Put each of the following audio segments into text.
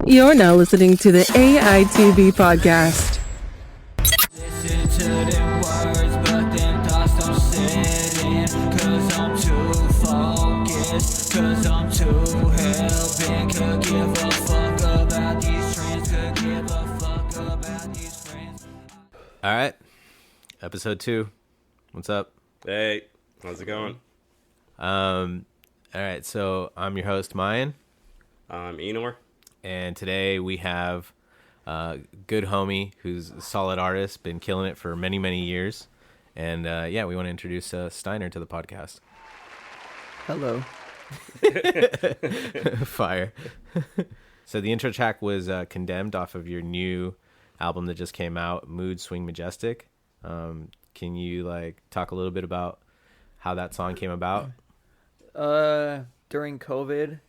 You're now listening to the AITB podcast. Listen to them words, but them thoughts don't sit in. Cause I'm too focused, cause I'm too hell-bent. Could give a fuck about these trends, could give a fuck about these friends. Alright, episode 2. What's up? Hey, how's it going? Alright, so I'm your host, Myan. I'm Enor. And today we have a good homie who's a solid artist, been killing it for many, many years. And we want to introduce Styner to the podcast. Hello. Fire. So the intro track was Condemned off of your new album that just came out, Mood Swing Majestic. Can you talk a little bit about how that song came about? During COVID,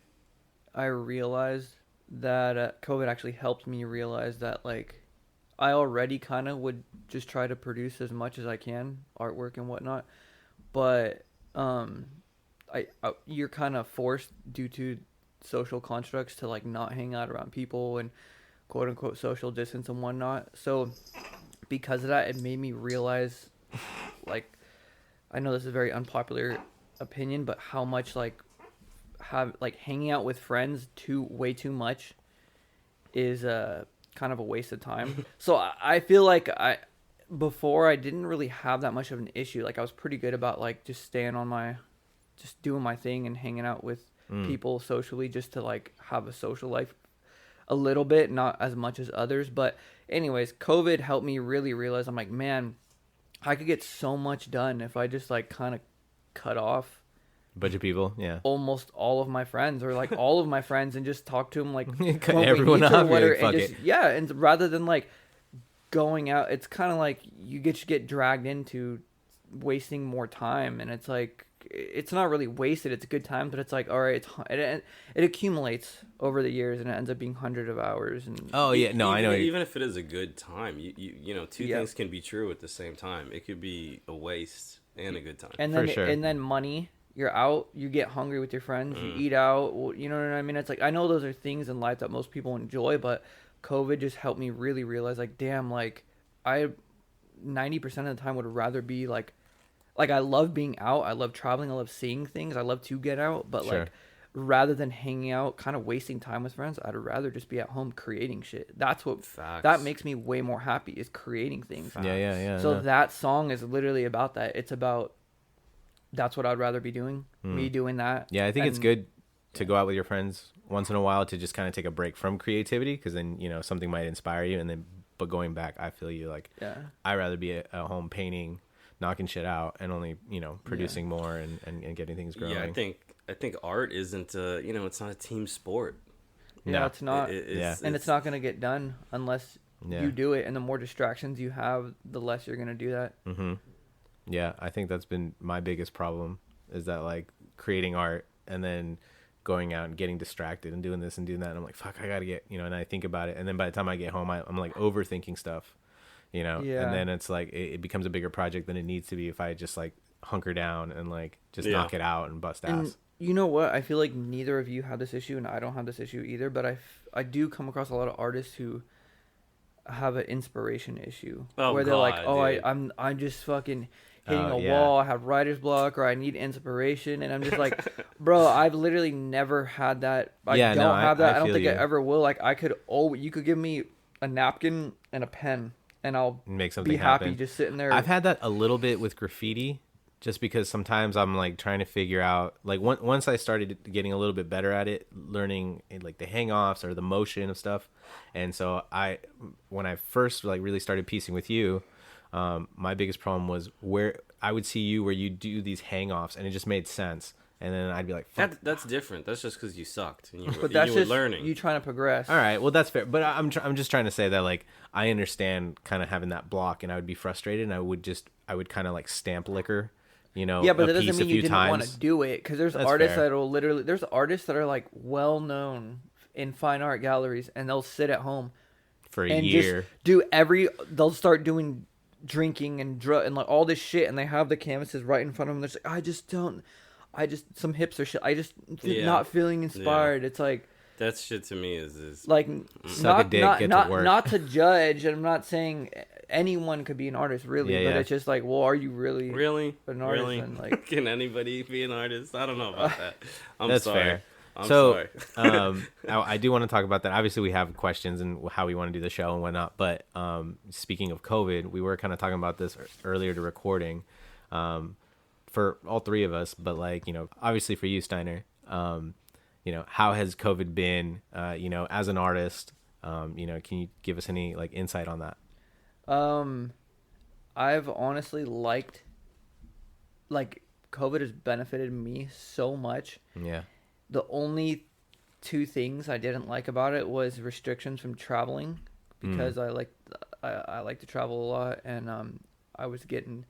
I realized that COVID actually helped me realize that I already kind of would just try to produce as much as I can, artwork and whatnot, but you're kind of forced due to social constructs to not hang out around people and quote unquote social distance and whatnot. So because of that, it made me realize, I know this is a very unpopular opinion, but how much hanging out with friends way too much is kind of a waste of time. So I feel before I didn't really have that much of an issue. I was pretty good about just staying on just doing my thing and hanging out with people socially, just to have a social life a little bit, not as much as others. But anyways, COVID helped me really realize, I'm man, I could get so much done if I just kind of cut off Bunch of people, yeah. almost all of my friends, or all of my friends, and just talk to them Cut everyone off, fuck it. Yeah, and rather than going out, it's kind of you get dragged into wasting more time, and it's it's not really wasted, it's a good time, but it's all right, it accumulates over the years, and it ends up being hundreds of hours. And I know. Even if it is a good time, you know, two things can be true at the same time. It could be a waste and a good time. And then For sure. and then money. You're out, you get hungry with your friends, you eat out, you know what I mean? It's I know those are things in life that most people enjoy, but COVID just helped me really realize, damn, I 90% of the time would rather be I love being out, I love traveling, I love seeing things, I love to get out, but Sure. Rather than hanging out, kind of wasting time with friends, I'd rather just be at home creating shit. That's what that makes me way more happy, is creating things. Yeah. So that song is literally about that. It's about, that's what I'd rather be doing. Me doing that. Yeah, I think it's good to go out with your friends once in a while to just kind of take a break from creativity, because then, something might inspire you. And then, but going back, I feel you I'd rather be at home painting, knocking shit out, and only, producing more and getting things growing. Yeah, I think art isn't, it's not a team sport. Yeah, No. it's not. And it's not going to get done unless you do it. And the more distractions you have, the less you're going to do that. Mm-hmm. Yeah, I think that's been my biggest problem, is that creating art and then going out and getting distracted and doing this and doing that. And I'm fuck, I got to get, and I think about it. And then by the time I get home, I'm overthinking stuff, Yeah. and then it's it becomes a bigger project than it needs to be if I just hunker down and just knock it out and bust ass. And you know what? I feel like neither of you have this issue, and I don't have this issue either, but I do come across a lot of artists who have an inspiration issue, where they're I'm just fucking hitting a wall, I have writer's block, or I need inspiration, and I'm just bro, I've literally never had that. I don't have that. I don't think I ever will. You could give me a napkin and a pen, and I'll make something be happy happen. just sitting there. I've had that a little bit with graffiti, just because sometimes I'm trying to figure out, once I started getting a little bit better at it, learning the hang-offs or the motion of stuff. And so when I first really started piecing with you, my biggest problem was where I would see you where you do these hang-offs, and it just made sense. And then I'd be fuck. That's different. That's just because you sucked and you but that's were just learning. You trying to progress. All right, well that's fair. But I'm just trying to say that I understand kind of having that block, and I would be frustrated, and I would kind of stamp liquor, Yeah, but that doesn't mean you didn't times. want to do it, because there's artists that will literally, there's artists that are well known in fine art galleries, and they'll sit at home for a and year. Just they'll start doing drinking and all this shit, and they have the canvases right in front of them. They're just some hipster shit. I just not feeling inspired. It's That shit to me is like Suck a dick, get to work. not to judge, and I'm not saying anyone could be an artist really, Yeah, but yeah. it's just like, well, are you really really an artist? really And like, can anybody be an artist? I don't know about that. I'm That's sorry. fair. I'm So, sorry. I do want to talk about that. Obviously, we have questions and how we want to do the show and whatnot. But speaking of COVID, we were kind of talking about this earlier to recording for all three of us. But like, you know, obviously for you, Styner, you know, how has COVID been, you know, as an artist? You know, can you give us any like insight on that? I've honestly liked, like, COVID has benefited me so much. Yeah. The only two things I didn't like about it was restrictions from traveling, because I like to travel a lot, and I was getting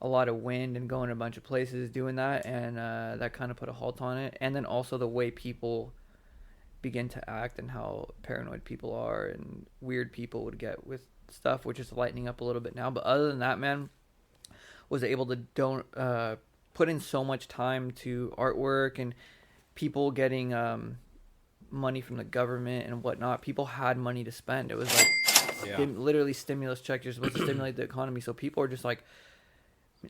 a lot of wind and going to a bunch of places doing that, and that kind of put a halt on it. And then also the way people begin to act and how paranoid people are and weird people would get with stuff, which is lightening up a little bit now. But other than that, man, was able to put in so much time to artwork and people getting money from the government and whatnot. People had money to spend. It was like literally stimulus checks are supposed to stimulate the economy. So people are just like,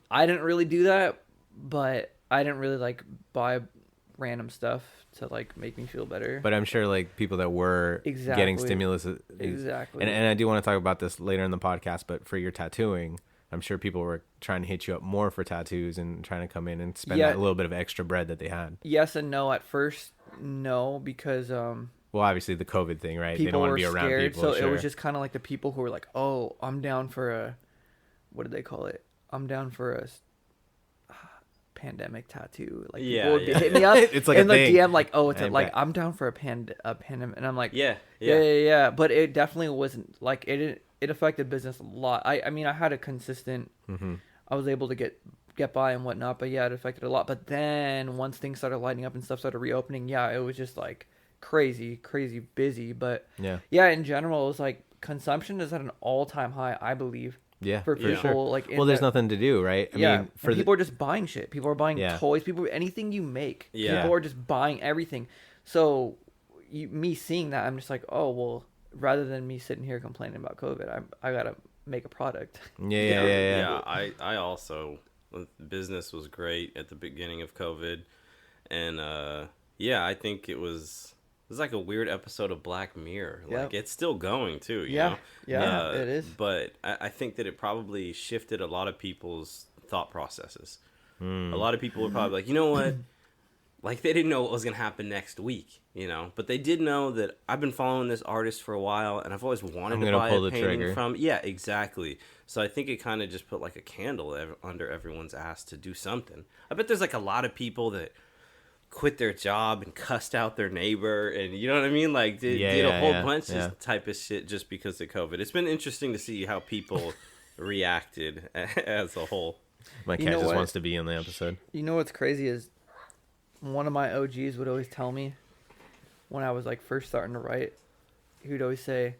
I didn't really do that, but I didn't really like buy random stuff to like make me feel better. But I'm sure like people that were getting stimulus. Exactly. And I do want to talk about this later in the podcast, but for your tattooing, I'm sure people were trying to hit you up more for tattoos and trying to come in and spend that little bit of extra bread that they had. Yes and no. At first, no, because well, obviously the COVID thing, right? People they don't want were to be around scared, people. so sure. it was just kind of like the people who were like, "Oh, I'm down for a, what did they call it? I'm down for a pandemic tattoo." Like people would hit me up It's like in a the thing. DM, like, "Oh, it's like I'm down for a pandemic," and I'm like, yeah. But it definitely wasn't like it affected business a lot. I mean, I had a consistent. I was able to get by and whatnot, but yeah, it affected a lot. But then once things started lighting up and stuff started reopening, yeah, it was just like crazy busy. But yeah, in general, it was like consumption is at an all-time high, I believe. Yeah, for people sure. like there's nothing to do, right? I mean, and people are just buying shit. People are buying toys. People, anything you make, people are just buying everything. So me seeing that, I'm just like, oh well. Rather than me sitting here complaining about COVID, I gotta make a product. Yeah. I also, business was great at the beginning of COVID, and I think it was like a weird episode of Black Mirror. Like it's still going too. You know? It is. But I think that it probably shifted a lot of people's thought processes. A lot of people were probably like, you know what? Like, they didn't know what was going to happen next week, you know? But they did know that I've been following this artist for a while, and I've always wanted to buy a painting from... Yeah, exactly. So I think it kind of just put, like, a candle under everyone's ass to do something. I bet there's, like, a lot of people that quit their job and cussed out their neighbor, and you know what I mean? Like, did a whole bunch of type of shit just because of COVID. It's been interesting to see how people reacted as a whole. My cat just wants to be in the episode. You know what's crazy is... One of my OGs would always tell me when I was like first starting to write, he would always say,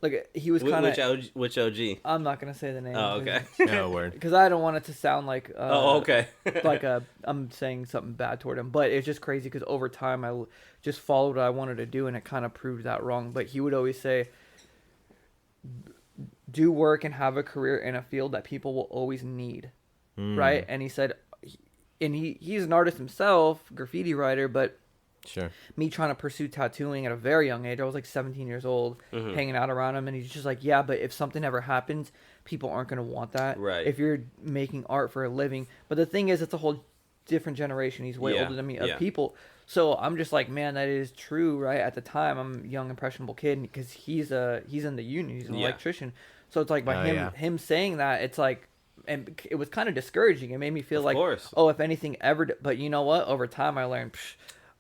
like, he was kind of... Which OG? I'm not going to say the name. Oh, okay. Oh, word. Because I don't want it to sound like... okay. like I'm saying something bad toward him. But it's just crazy because over time I just followed what I wanted to do and it kind of proved that wrong. But he would always say, do work and have a career in a field that people will always need. Right? And he said... And he's an artist himself, graffiti writer, but me trying to pursue tattooing at a very young age, I was like 17 years old, hanging out around him, and he's just like, yeah, but if something ever happens, people aren't going to want that. Right. If you're making art for a living. But the thing is, it's a whole different generation. He's way older than me of people. So I'm just like, man, that is true, right? At the time, I'm a young, impressionable kid, because he's in the union, he's an electrician. So it's like by him saying that, it's like, and it was kind of discouraging. It made me feel like, oh, if anything ever... But you know what? Over time, I learned,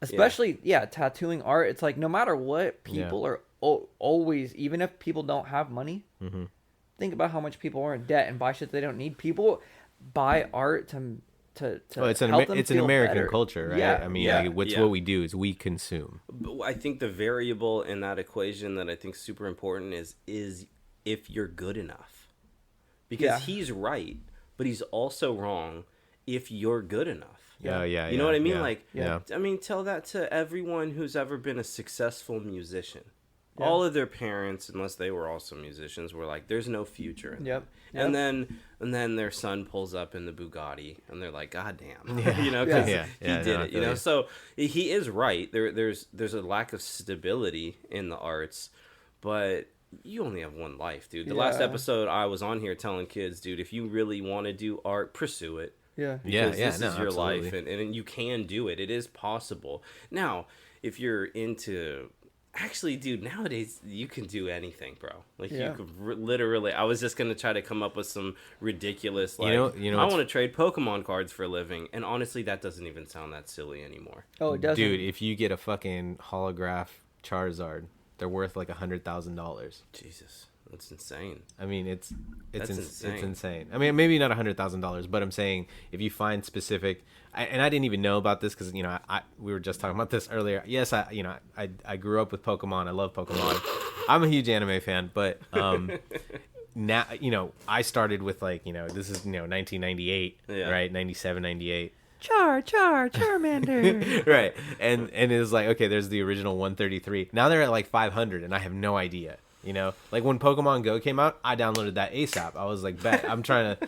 especially, tattooing art, it's like no matter what, people are always... Even if people don't have money, think about how much people are in debt and buy shit they don't need. People buy art to it's an American better. culture, right? Yeah. I mean, what we do is we consume. But I think the variable in that equation that I think is super important is if you're good enough. Because he's right, but he's also wrong if you're good enough. Yeah, yeah, You know what I mean? yeah, Like, yeah. I mean, tell that to everyone who's ever been a successful musician. Yeah. All of their parents, unless they were also musicians, were like, "There's no future." In Yep. that. Yep. And then their son pulls up in the Bugatti, and they're like, "God damn," Yeah. you know, because Yeah. he Yeah, did no, I it. You feel know, you. so he is right. There's a lack of stability in the arts, but you only have one life, dude. The last Yeah. episode I was on here telling kids, dude, if you really want to do art, pursue it. Yeah. Yeah, Because yeah, this no, is your absolutely. life, and you can do it. It is possible. Now, if you're into... Actually, dude, nowadays, you can do anything, bro. Like, Yeah. you could literally... I was just going to try to come up with some ridiculous, like, You know I what's- want to trade Pokemon cards for a living. And honestly, that doesn't even sound that silly anymore. Oh, it doesn't. Dude, if you get a fucking holograph Charizard, they're worth like $100,000. Jesus, that's insane. I mean, it's That's it's insane. insane. I mean, maybe not $100,000, but I'm saying if you find specific, and I didn't even know about this because we were just talking about this earlier. Yes, I grew up with Pokemon. I love Pokemon. I'm a huge anime fan, but now I started with this is 1998, Yeah. right? 97, 98. Charmander. Right, and it was like, okay, there's the original 133. Now they're at like 500, and I have no idea. Like when Pokemon Go came out, I downloaded that ASAP. I was like, bet I'm trying to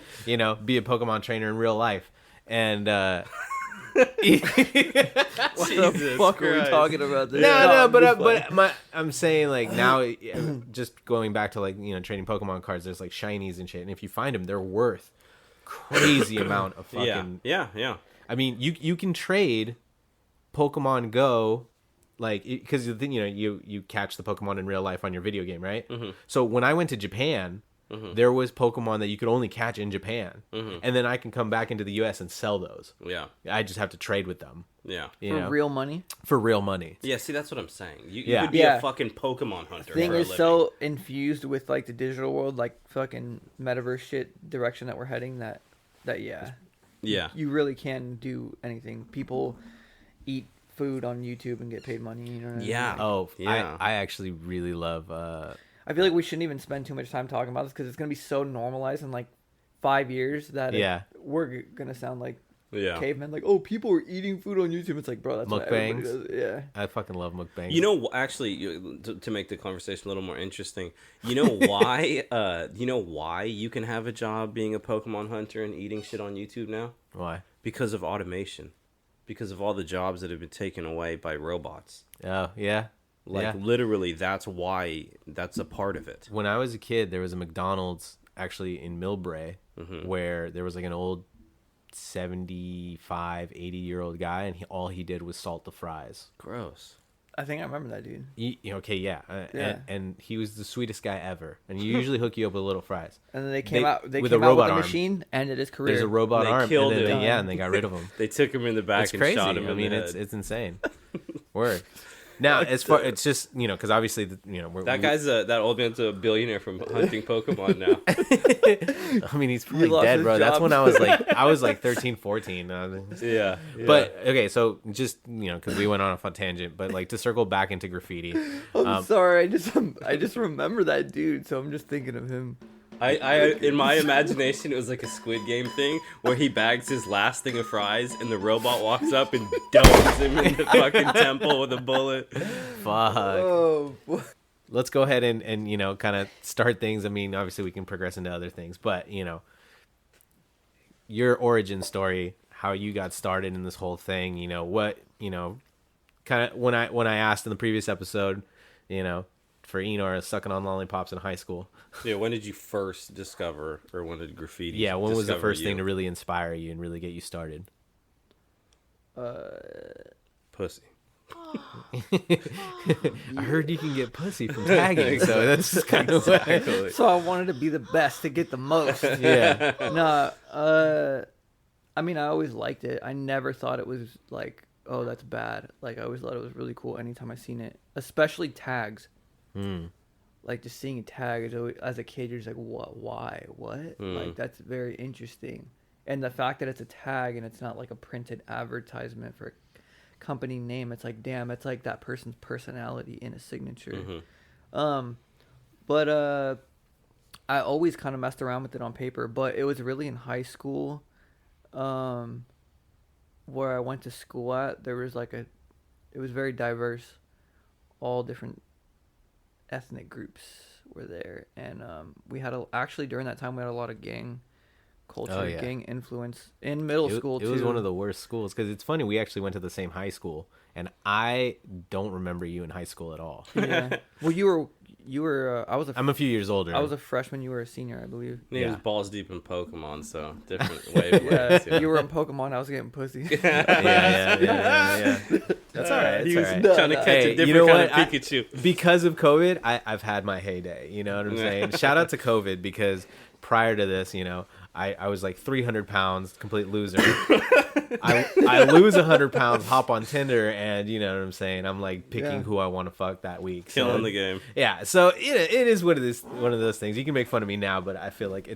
be a Pokemon trainer in real life. And What the fuck are we Christ. talking about this? no, I'm just like- I'm saying like now, just going back to like trading Pokemon cards. There's like shinies and shit, and if you find them, they're worth crazy amount of fucking. Yeah. I mean, you can trade Pokemon Go, like, because the thing, you catch the Pokemon in real life on your video game, right? Mm-hmm. So when I went to Japan, there was Pokemon that you could only catch in Japan, and then I can come back into the U.S. and sell those. Yeah. I just have to trade with them, Yeah. For real money. for real money. Yeah, see, that's what I'm saying. You Yeah. could be Yeah. a fucking Pokemon hunter. Thing for a is living. so infused with like the digital world, like fucking metaverse shit direction that we're heading. That yeah, Yeah. you really can do anything. People eat food on YouTube and get paid money. You know what I mean? Yeah. Like, Oh, Yeah. I actually really love. I feel like we shouldn't even spend too much time talking about this because it's gonna be so normalized in like 5 years that Yeah. we're gonna sound like Yeah. cavemen. Like, oh, people are eating food on YouTube. It's like, bro, that's what everybody Mukbangs. does. Yeah. I fucking love mukbangs. Actually, to make the conversation a little more interesting, you know why? Why you can have a job being a Pokemon hunter and eating shit on YouTube now? Why? Because of automation, because of all the jobs that have been taken away by robots. Oh yeah. Like Yeah. literally, that's why. That's a part of it. When I was a kid, there was a McDonald's actually in Millbrae where there was like an old 75, 80-year-old guy, and all he did was salt the fries. Gross. I think I remember that dude. Okay, yeah. Yeah. And he was the sweetest guy ever. And you usually hook you up with little fries. And then they came They- out. They with came a out robot with a arm. machine, ended his career. There's a robot They arm, killed and then him. and they got rid of him. They took him in the back It's and crazy. shot him. I mean, in the it's head. insane. Word. Now, as far it's just because obviously That guy's that old man's a billionaire from hunting Pokemon now. I mean, he's probably lost dead, his bro. That's job. when I was like 13, 14. Yeah. But okay, so just because we went on a fun tangent, but like to circle back into graffiti. I'm sorry. I just remember that dude, so I'm just thinking of him. I in my imagination it was like a Squid Game thing where he bags his last thing of fries and the robot walks up and domes him in the fucking temple with a bullet. Fuck. Oh, boy. Let's go ahead and kind of start things. I mean, obviously we can progress into other things, but your origin story, how you got started in this whole thing, what kind of when I asked in the previous episode, for Enor sucking on lollipops in high school. Yeah, when did you first discover, or when did graffiti? Yeah, when was the discover first thing you? to really inspire you and really get you started? Pussy. I heard you can get pussy from tagging, so that's kind of Exactly. So I wanted to be the best to get the most. yeah. Nah, I mean, I always liked it. I never thought it was like, oh, that's bad. Like, I always thought it was really cool anytime I seen it, especially tags. Like, just seeing a tag is always, as a kid, you're just like, what, why, what? Like, that's very interesting. And the fact that it's a tag and it's not like a printed advertisement for a company name, it's like, damn, it's like that person's personality in a signature. But I always kind of messed around with it on paper, but it was really in high school. where I went to school at, there was like it was very diverse. All different ethnic groups were there, and we had actually during that time we had a lot of gang culture, gang influence in middle school too. It was one of the worst schools because it's funny. We actually went to the same high school, and I don't remember you in high school at all. Yeah. Well, you were. I'm a few years older. I was a freshman. You were a senior, I believe. He was balls deep in Pokemon, so different wavelengths. Yeah, you were in Pokemon. I was getting pussy. Yeah. That's all right. He was All right. trying to catch a different kind of Pikachu. Because of COVID, I've had my heyday. You know what I'm saying? Shout out to COVID because prior to this, I was like 300 pounds, complete loser. I lose 100 pounds, hop on Tinder, and you know what I'm saying? I'm like picking who I want to fuck that week. Killing the game. Yeah, so it is what it is. One of those things. You can make fun of me now, but I feel like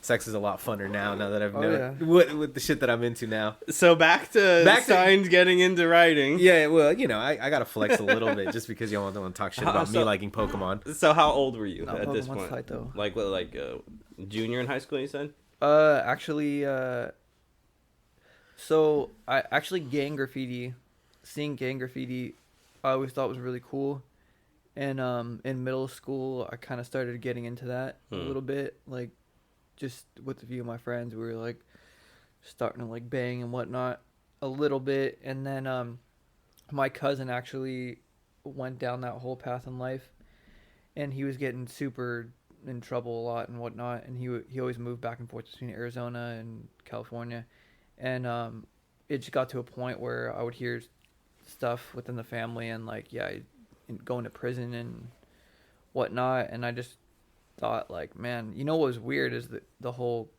sex is a lot funner now that I've known with the shit that I'm into now. So back to Signs getting into writing. Yeah, well, I gotta flex a little bit just because y'all don't want to talk shit about me liking Pokemon. So how old were you at Pokemon's this point? tight, though. Like junior in high school, you said? Actually, so I actually seeing gang graffiti, I always thought was really cool. And in middle school, I kind of started getting into that a little bit, like just with a few of my friends, we were like starting to like bang and whatnot a little bit. And then my cousin actually went down that whole path in life, and he was getting super in trouble a lot and whatnot, and he always moved back and forth between Arizona and California, and it just got to a point where I would hear stuff within the family and like going to prison and whatnot, and I just thought like, man, what was weird is that the whole,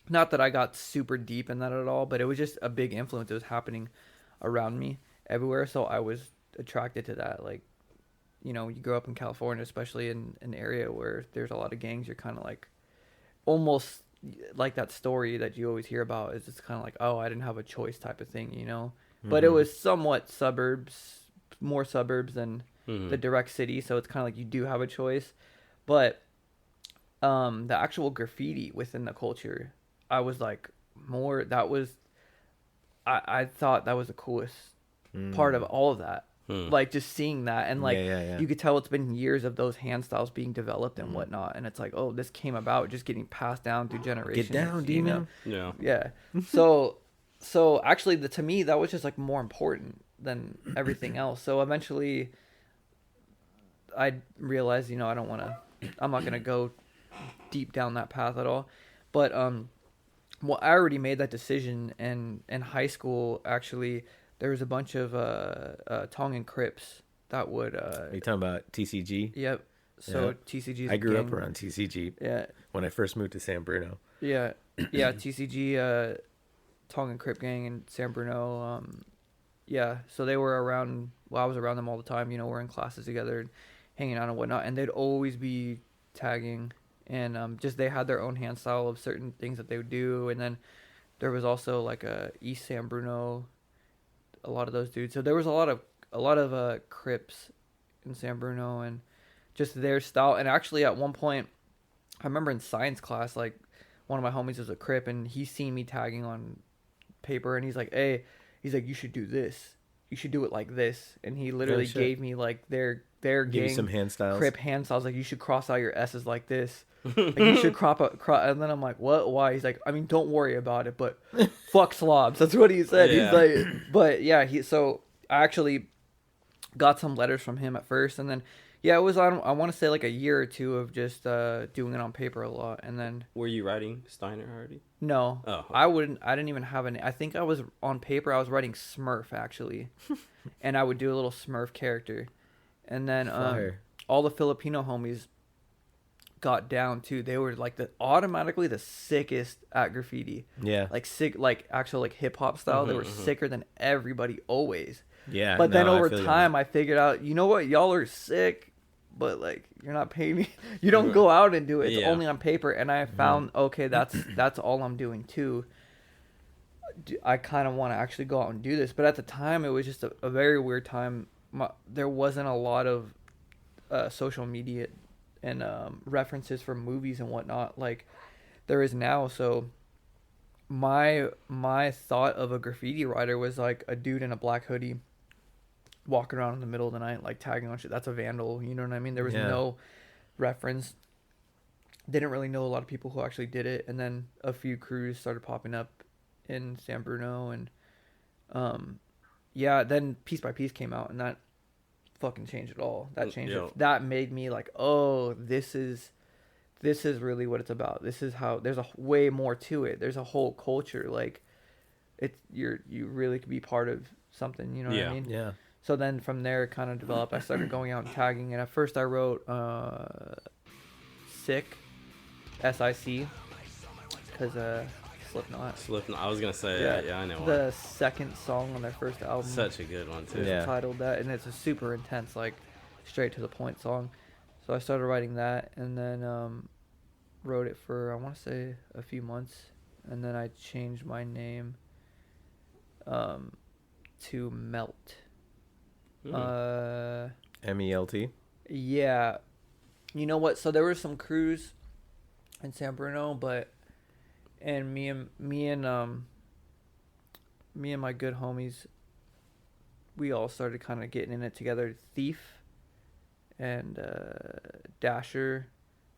not that I got super deep in that at all, but it was just a big influence that was happening around me everywhere, so I was attracted to that. Like, you grow up in California, especially in an area where there's a lot of gangs, you're kind of like almost like that story that you always hear about is it's kind of like, oh, I didn't have a choice type of thing, But it was somewhat more suburbs than the direct city, so it's kind of like you do have a choice. But the actual graffiti within the culture, I was like I thought that was the coolest part of all of that. Like just seeing that, and like you could tell it's been years of those hand styles being developed and whatnot, and it's like, oh, this came about just getting passed down through generations. Get down, demon. Yeah. So actually, to me, that was just like more important than everything else. So eventually, I realized, I'm not gonna go deep down that path at all. But well, I already made that decision, and in high school, actually, there was a bunch of Tongan Crips that would. Are you talking about TCG? Yep. So TCG. I grew up around TCG. Yeah. When I first moved to San Bruno. Yeah. TCG, Tongan Crip gang in San Bruno. Yeah. So they were around. Well, I was around them all the time. We're in classes together, and hanging out and whatnot, and they'd always be tagging, and just they had their own hand style of certain things that they would do, and then there was also like a East San Bruno. A lot of those dudes. So there was a lot of Crips in San Bruno, and just their style. And actually, at one point, I remember in science class, like one of my homies was a Crip, and he seen me tagging on paper, and he's like, "Hey," he's like, "You should do this. You should do it like this." And he literally gave me like their gang some hand styles. Crip hand styles. Like, you should cross out your S's like this. Like, you should crop. And then I'm like, what? Why? He's like, I mean, don't worry about it, but fuck slobs. That's what he said. Yeah. He's like, but yeah, so I actually got some letters from him at first, and then it was on, I want to say like a year or two of just doing it on paper a lot, and then. Were you writing Styner already? No. Oh. Okay. I didn't even have any. I think I was on paper. I was writing Smurf actually, and I would do a little Smurf character, and then all the Filipino homies got down too. They were like automatically the sickest at graffiti. Yeah. Like sick, like actual like hip hop style. They were sicker than everybody always. Yeah. But then over time, I figured out, you know what, y'all are sick, but like you're not paying me. You don't go out and do it. It's only on paper. And I found okay, that's all I'm doing too. I kind of want to actually go out and do this, but at the time it was just a very weird time. There wasn't a lot of social media and references for movies and whatnot like there is now, so my thought of a graffiti writer was like a dude in a black hoodie walking around in the middle of the night, like tagging on shit. That's a vandal. You know what I mean? There was no reference. Didn't really know a lot of people who actually did it. And then a few crews started popping up in San Bruno. And then Piece by Piece came out, and that fucking changed it all. That changed it. That made me like, oh, this is really what it's about. This is how there's a way more to it. There's a whole culture. Like you really could be part of something, you know what I mean? Yeah. So then from there it kind of developed. I started going out and tagging, and at first I wrote Sick, SIC, because Slipknot. I was gonna say, yeah, I know. The second song on their first album. Such a good one too. Yeah. Titled that, and it's a super intense, like straight to the point song. So I started writing that, and then wrote it for, I want to say, a few months, and then I changed my name to Melt. MELT. Yeah. You know what? So there were some crews in San Bruno, and me and my good homies, we all started kind of getting in it together. Thief and Dasher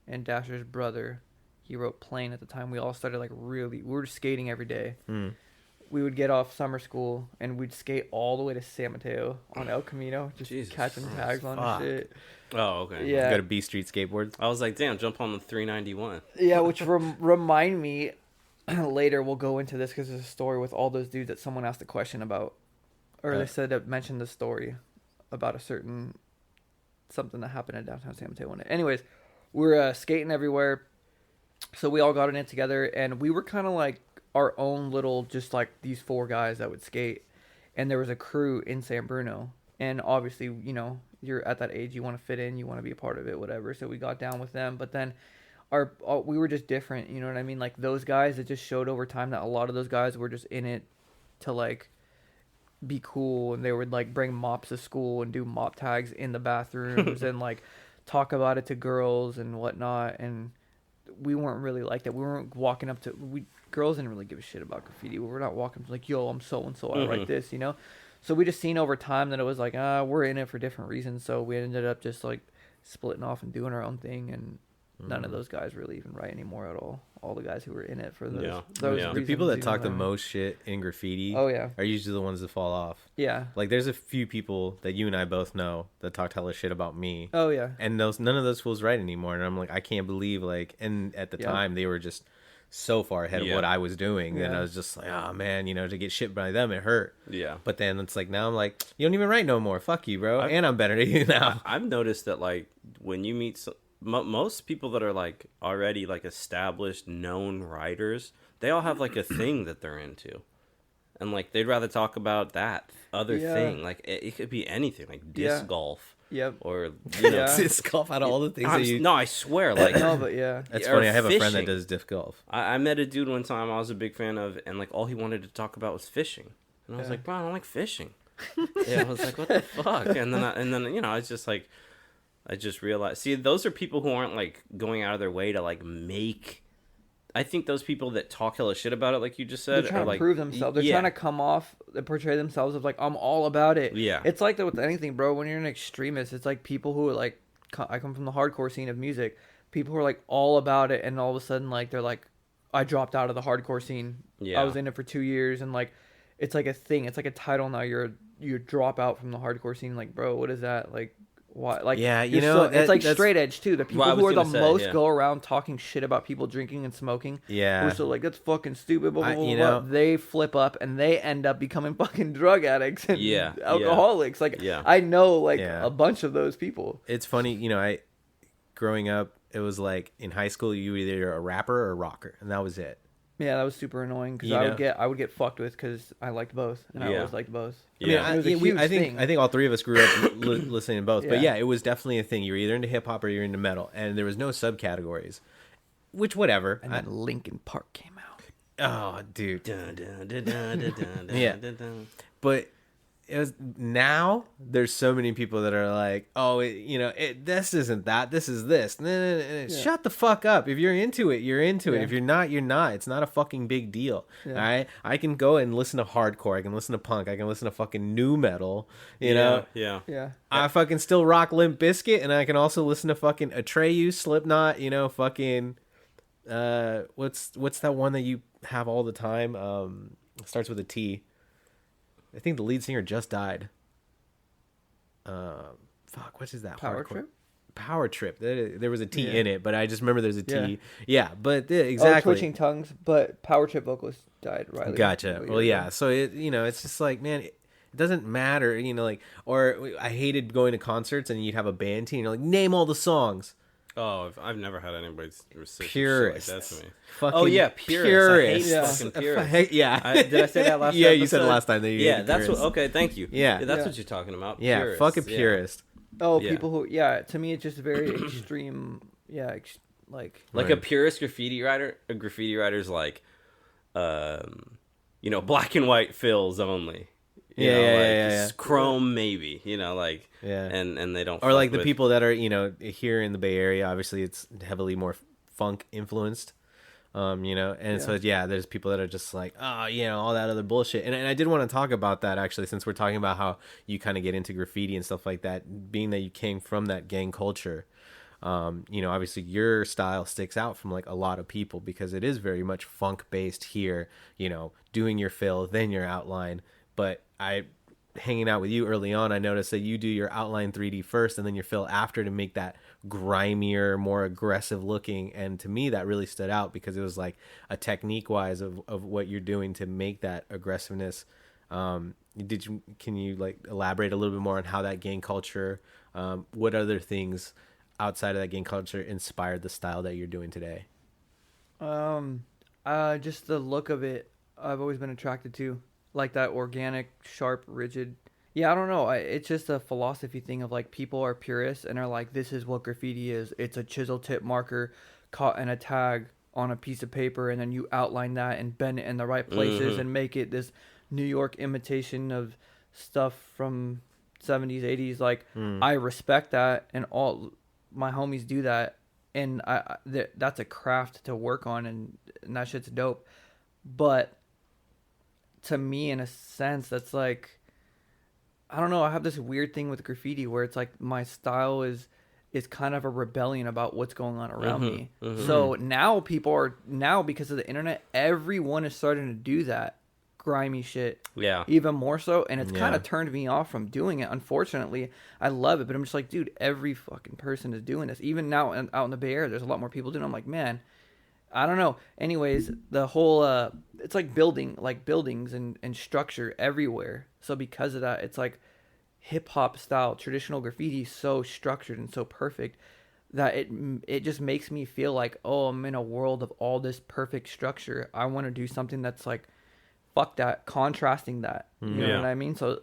and Dasher's brother, he wrote Plane at the time. We all started like we were skating every day. We would get off summer school and we'd skate all the way to San Mateo on El Camino, just catching tags on and shit. Oh, okay. Yeah. Go to B Street skateboards. I was like, damn, jump on the 391. Yeah, which remind me, later we'll go into this because there's a story with all those dudes that someone asked a question about, or they mentioned the story about a certain something that happened in downtown San Mateo one day. Anyways, we're skating everywhere, so we all got in it together, and we were kind of like our own little, just like these four guys that would skate, and there was a crew in San Bruno, and obviously, you know, you're at that age, you want to fit in, you want to be a part of it, whatever. So we got down with them, but then we were just different, you know what I mean? Like those guys, it just showed over time that a lot of those guys were just in it to like be cool, and they would like bring mops to school and do mop tags in the bathrooms and like talk about it to girls and whatnot. And we weren't really like that. We weren't walking up to girls didn't really give a shit about graffiti. We were not walking to like, yo, I'm so and so, I write this, you know. So we just seen over time that it was like, we're in it for different reasons. So we ended up just like splitting off and doing our own thing, and none of those guys really even write anymore at all. All the guys who were in it for those The reasons, people that you talk know the what I mean? most shit in graffiti are usually the ones that fall off. Yeah. Like there's a few people that you and I both know that talked hella shit about me. Oh yeah. And none of those fools write anymore. And I'm like, I can't believe and at the time they were just so far ahead of what I was doing. And I was just like, oh man, you know, to get shit by them, it hurt. Yeah. But then it's like, now I'm like, you don't even write no more. Fuck you, bro. And I'm better than you now. I've noticed that like when you meet most people that are like already like established known writers, they all have like a thing that they're into, and like they'd rather talk about that other thing. Like it could be anything, like disc golf. Yep. Or you know, disc golf out of all the things no, I swear, like No, but yeah. That's funny. I have a friend that fishing. does disc golf. I met a dude one time I was a big fan of, and like all he wanted to talk about was fishing, and I was like, bro, I don't like fishing. I was like, what the fuck? And then you know, it's just like, I just realized, see, those are people who aren't like going out of their way to like make. I think those people that talk hella shit about it, like you just said, They're trying are to like, prove themselves. They're trying to come off and portray themselves as like, I'm all about it. Yeah. It's like that with anything, bro. When you're an extremist, it's like people who are like, I come from the hardcore scene of music. People who are like all about it, and all of a sudden, like they're like, I dropped out of the hardcore scene. Yeah. I was in it for 2 years, and like, it's like a thing. It's like a title now. You drop out from the hardcore scene. Like, bro, what is that? Like, why? Like, yeah, you know, it's like straight edge too. The people who are the most go around talking shit about people drinking and smoking. Yeah, who are so like, that's fucking stupid. Blah, blah, blah, you blah. know, they flip up and they end up becoming fucking drug addicts and alcoholics. Like, I know like a bunch of those people. It's funny, you know. Growing up, it was like in high school, you were either a rapper or a rocker, and that was it. Yeah, that was super annoying because I would get fucked with because I liked both, and I always liked both. Yeah, I mean, I think all three of us grew up listening to both. But yeah, it was definitely a thing. You were either into hip hop or you're into metal, and there was no subcategories. Which whatever. And then Linkin Park came out. Oh, dude. Dun, dun, dun, dun, dun, dun, Yeah. dun, dun. But it was now there's so many people that are like, oh, this isn't that, this is this. Shut the fuck up. If you're into it, you're into it. If you're not, you're not. It's not a fucking big deal. All right, I can go and listen to hardcore, I can listen to punk, I can listen to fucking new metal, you know. I fucking still rock Limp Bizkit, and I can also listen to fucking Atreyu, Slipknot, fucking what's that one that you have all the time, it starts with a T. I think the lead singer just died. What is that? Power Trip? Power Trip. There was a T in it, but I just remember there's a T. Yeah, but exactly. Twitching Tongues, but Power Trip vocalist died, right? Gotcha. Well, yeah. So it's just like, man, it doesn't matter, or I hated going to concerts and you'd have a band team and you're like, name all the songs. Oh, I've never had anybody say purists. like that to me. Fucking purists. Purists. I hate fucking purists. Yeah. Did I say that last time? Yeah, you said it last time. That you yeah, that's what. Okay, thank you. Yeah, that's what you're talking about. Yeah, purists. fucking purist. Oh, people who, to me it's just very extreme. Yeah, like a purist graffiti writer. A graffiti writer's like, black and white fills only. Yeah. Chrome maybe, and they don't. Or like the people that are, here in the Bay Area, obviously it's heavily more funk influenced, so there's people that are just like, all that other bullshit. And I did want to talk about that actually, since we're talking about how you kind of get into graffiti and stuff like that, being that you came from that gang culture. Obviously your style sticks out from like a lot of people because it is very much funk based here, doing your fill, then your outline. But hanging out with you early on, I noticed that you do your outline 3D first and then your fill after to make that grimier, more aggressive looking. And to me, that really stood out because it was like a technique wise of what you're doing to make that aggressiveness. Can you like elaborate a little bit more on how that gang culture, what other things outside of that gang culture inspired the style that you're doing today? Just the look of it, I've always been attracted to. Like that organic, sharp, rigid. Yeah, I don't know. It's just a philosophy thing of like people are purists and are like, this is what graffiti is. It's a chisel tip marker caught in a tag on a piece of paper, and then you outline that and bend it in the right places and make it this New York imitation of stuff from 70s, 80s. Like, I respect that, and all my homies do that, and that's a craft to work on, and that shit's dope. But to me, in a sense, that's like, I don't know, I have this weird thing with graffiti where it's like my style is kind of a rebellion about what's going on around me. So now because of the internet, everyone is starting to do that grimy shit. Yeah. Even more so, and it's kind of turned me off from doing it. Unfortunately, I love it, but I'm just like, dude, every fucking person is doing this. Even now out in the Bay Area, there's a lot more people doing it. I'm like, man, I don't know. Anyways, the whole it's like buildings and structure everywhere. So because of that, it's like hip hop style traditional graffiti is so structured and so perfect that it just makes me feel like, oh, I'm in a world of all this perfect structure. I want to do something that's like, fuck that, contrasting that. You know what I mean? So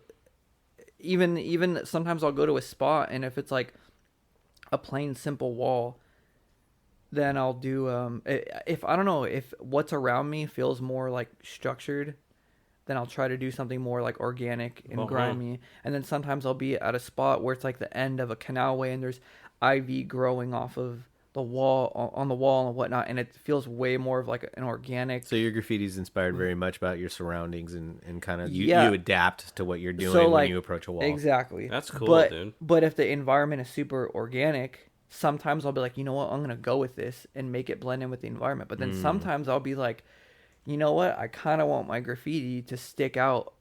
even sometimes I'll go to a spot, and if it's like a plain simple wall, then I'll do if I don't know, if what's around me feels more like structured, then I'll try to do something more like organic and grimy. And then sometimes I'll be at a spot where it's like the end of a canalway and there's ivy growing off of the wall, on the wall and whatnot, and it feels way more of like an organic. So your graffiti is inspired very much about your surroundings and kind of you adapt to what you're doing when you approach a wall. Exactly. That's cool, dude. But if the environment is super organic, sometimes I'll be like, you know what, I'm gonna go with this and make it blend in with the environment. But then sometimes I'll be like, you know what, I kind of want my graffiti to stick out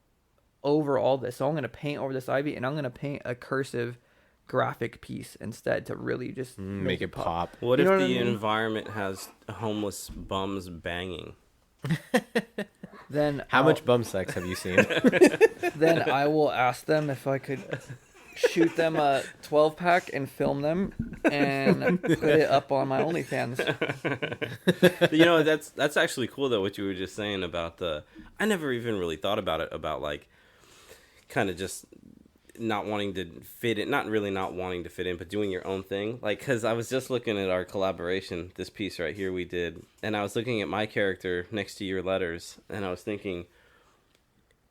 over all this, so I'm gonna paint over this ivy, and I'm gonna paint a cursive graphic piece instead to really just make it pop. What if the environment has homeless bums banging? Then how much bum sex have you seen? Then I will ask them if I could shoot them a 12-pack and film them and put it up on my OnlyFans. That's actually cool though, what you were just saying about I never even really thought about it, about like kind of just not wanting to fit in, not wanting to fit in, but doing your own thing. Like, because I was just looking at our collaboration, this piece right here we did, and I was looking at my character next to your letters, and I was thinking,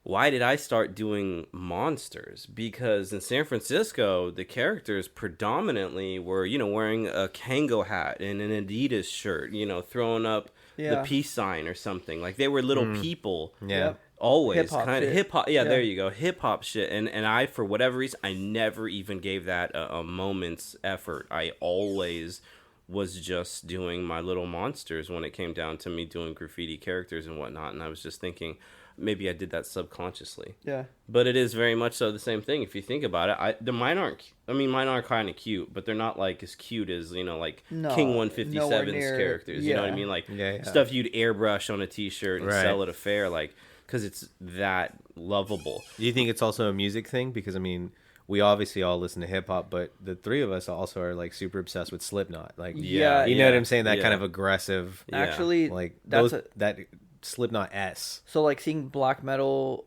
why did I start doing monsters? Because in San Francisco, the characters predominantly were, wearing a Kango hat and an Adidas shirt, throwing up the peace sign or something. Like they were little people. Yeah. Yep. Always Hip-hop kind of shit. hip hop. Yeah, Yeah. there you go. Hip hop shit. And I, for whatever reason, I never even gave that a moment's effort. I always was just doing my little monsters when it came down to me doing graffiti characters and whatnot. And I was just thinking, maybe I did that subconsciously. Yeah. But it is very much so the same thing. If you think about it, mine are kind of cute, but they're not like as cute as, like No, King nowhere 157's near- characters. You know what I yeah. mean? Like Yeah. stuff you'd airbrush on a t-shirt and Right. sell at a fair, like, because it's that lovable. Do you think it's also a music thing? Because I mean, we obviously all listen to hip hop, but the three of us also are like super obsessed with Slipknot. Like, Yeah, you know what I'm saying? That yeah. kind of aggressive, Yeah. Actually, like that's those that Slipknot S. so like seeing black metal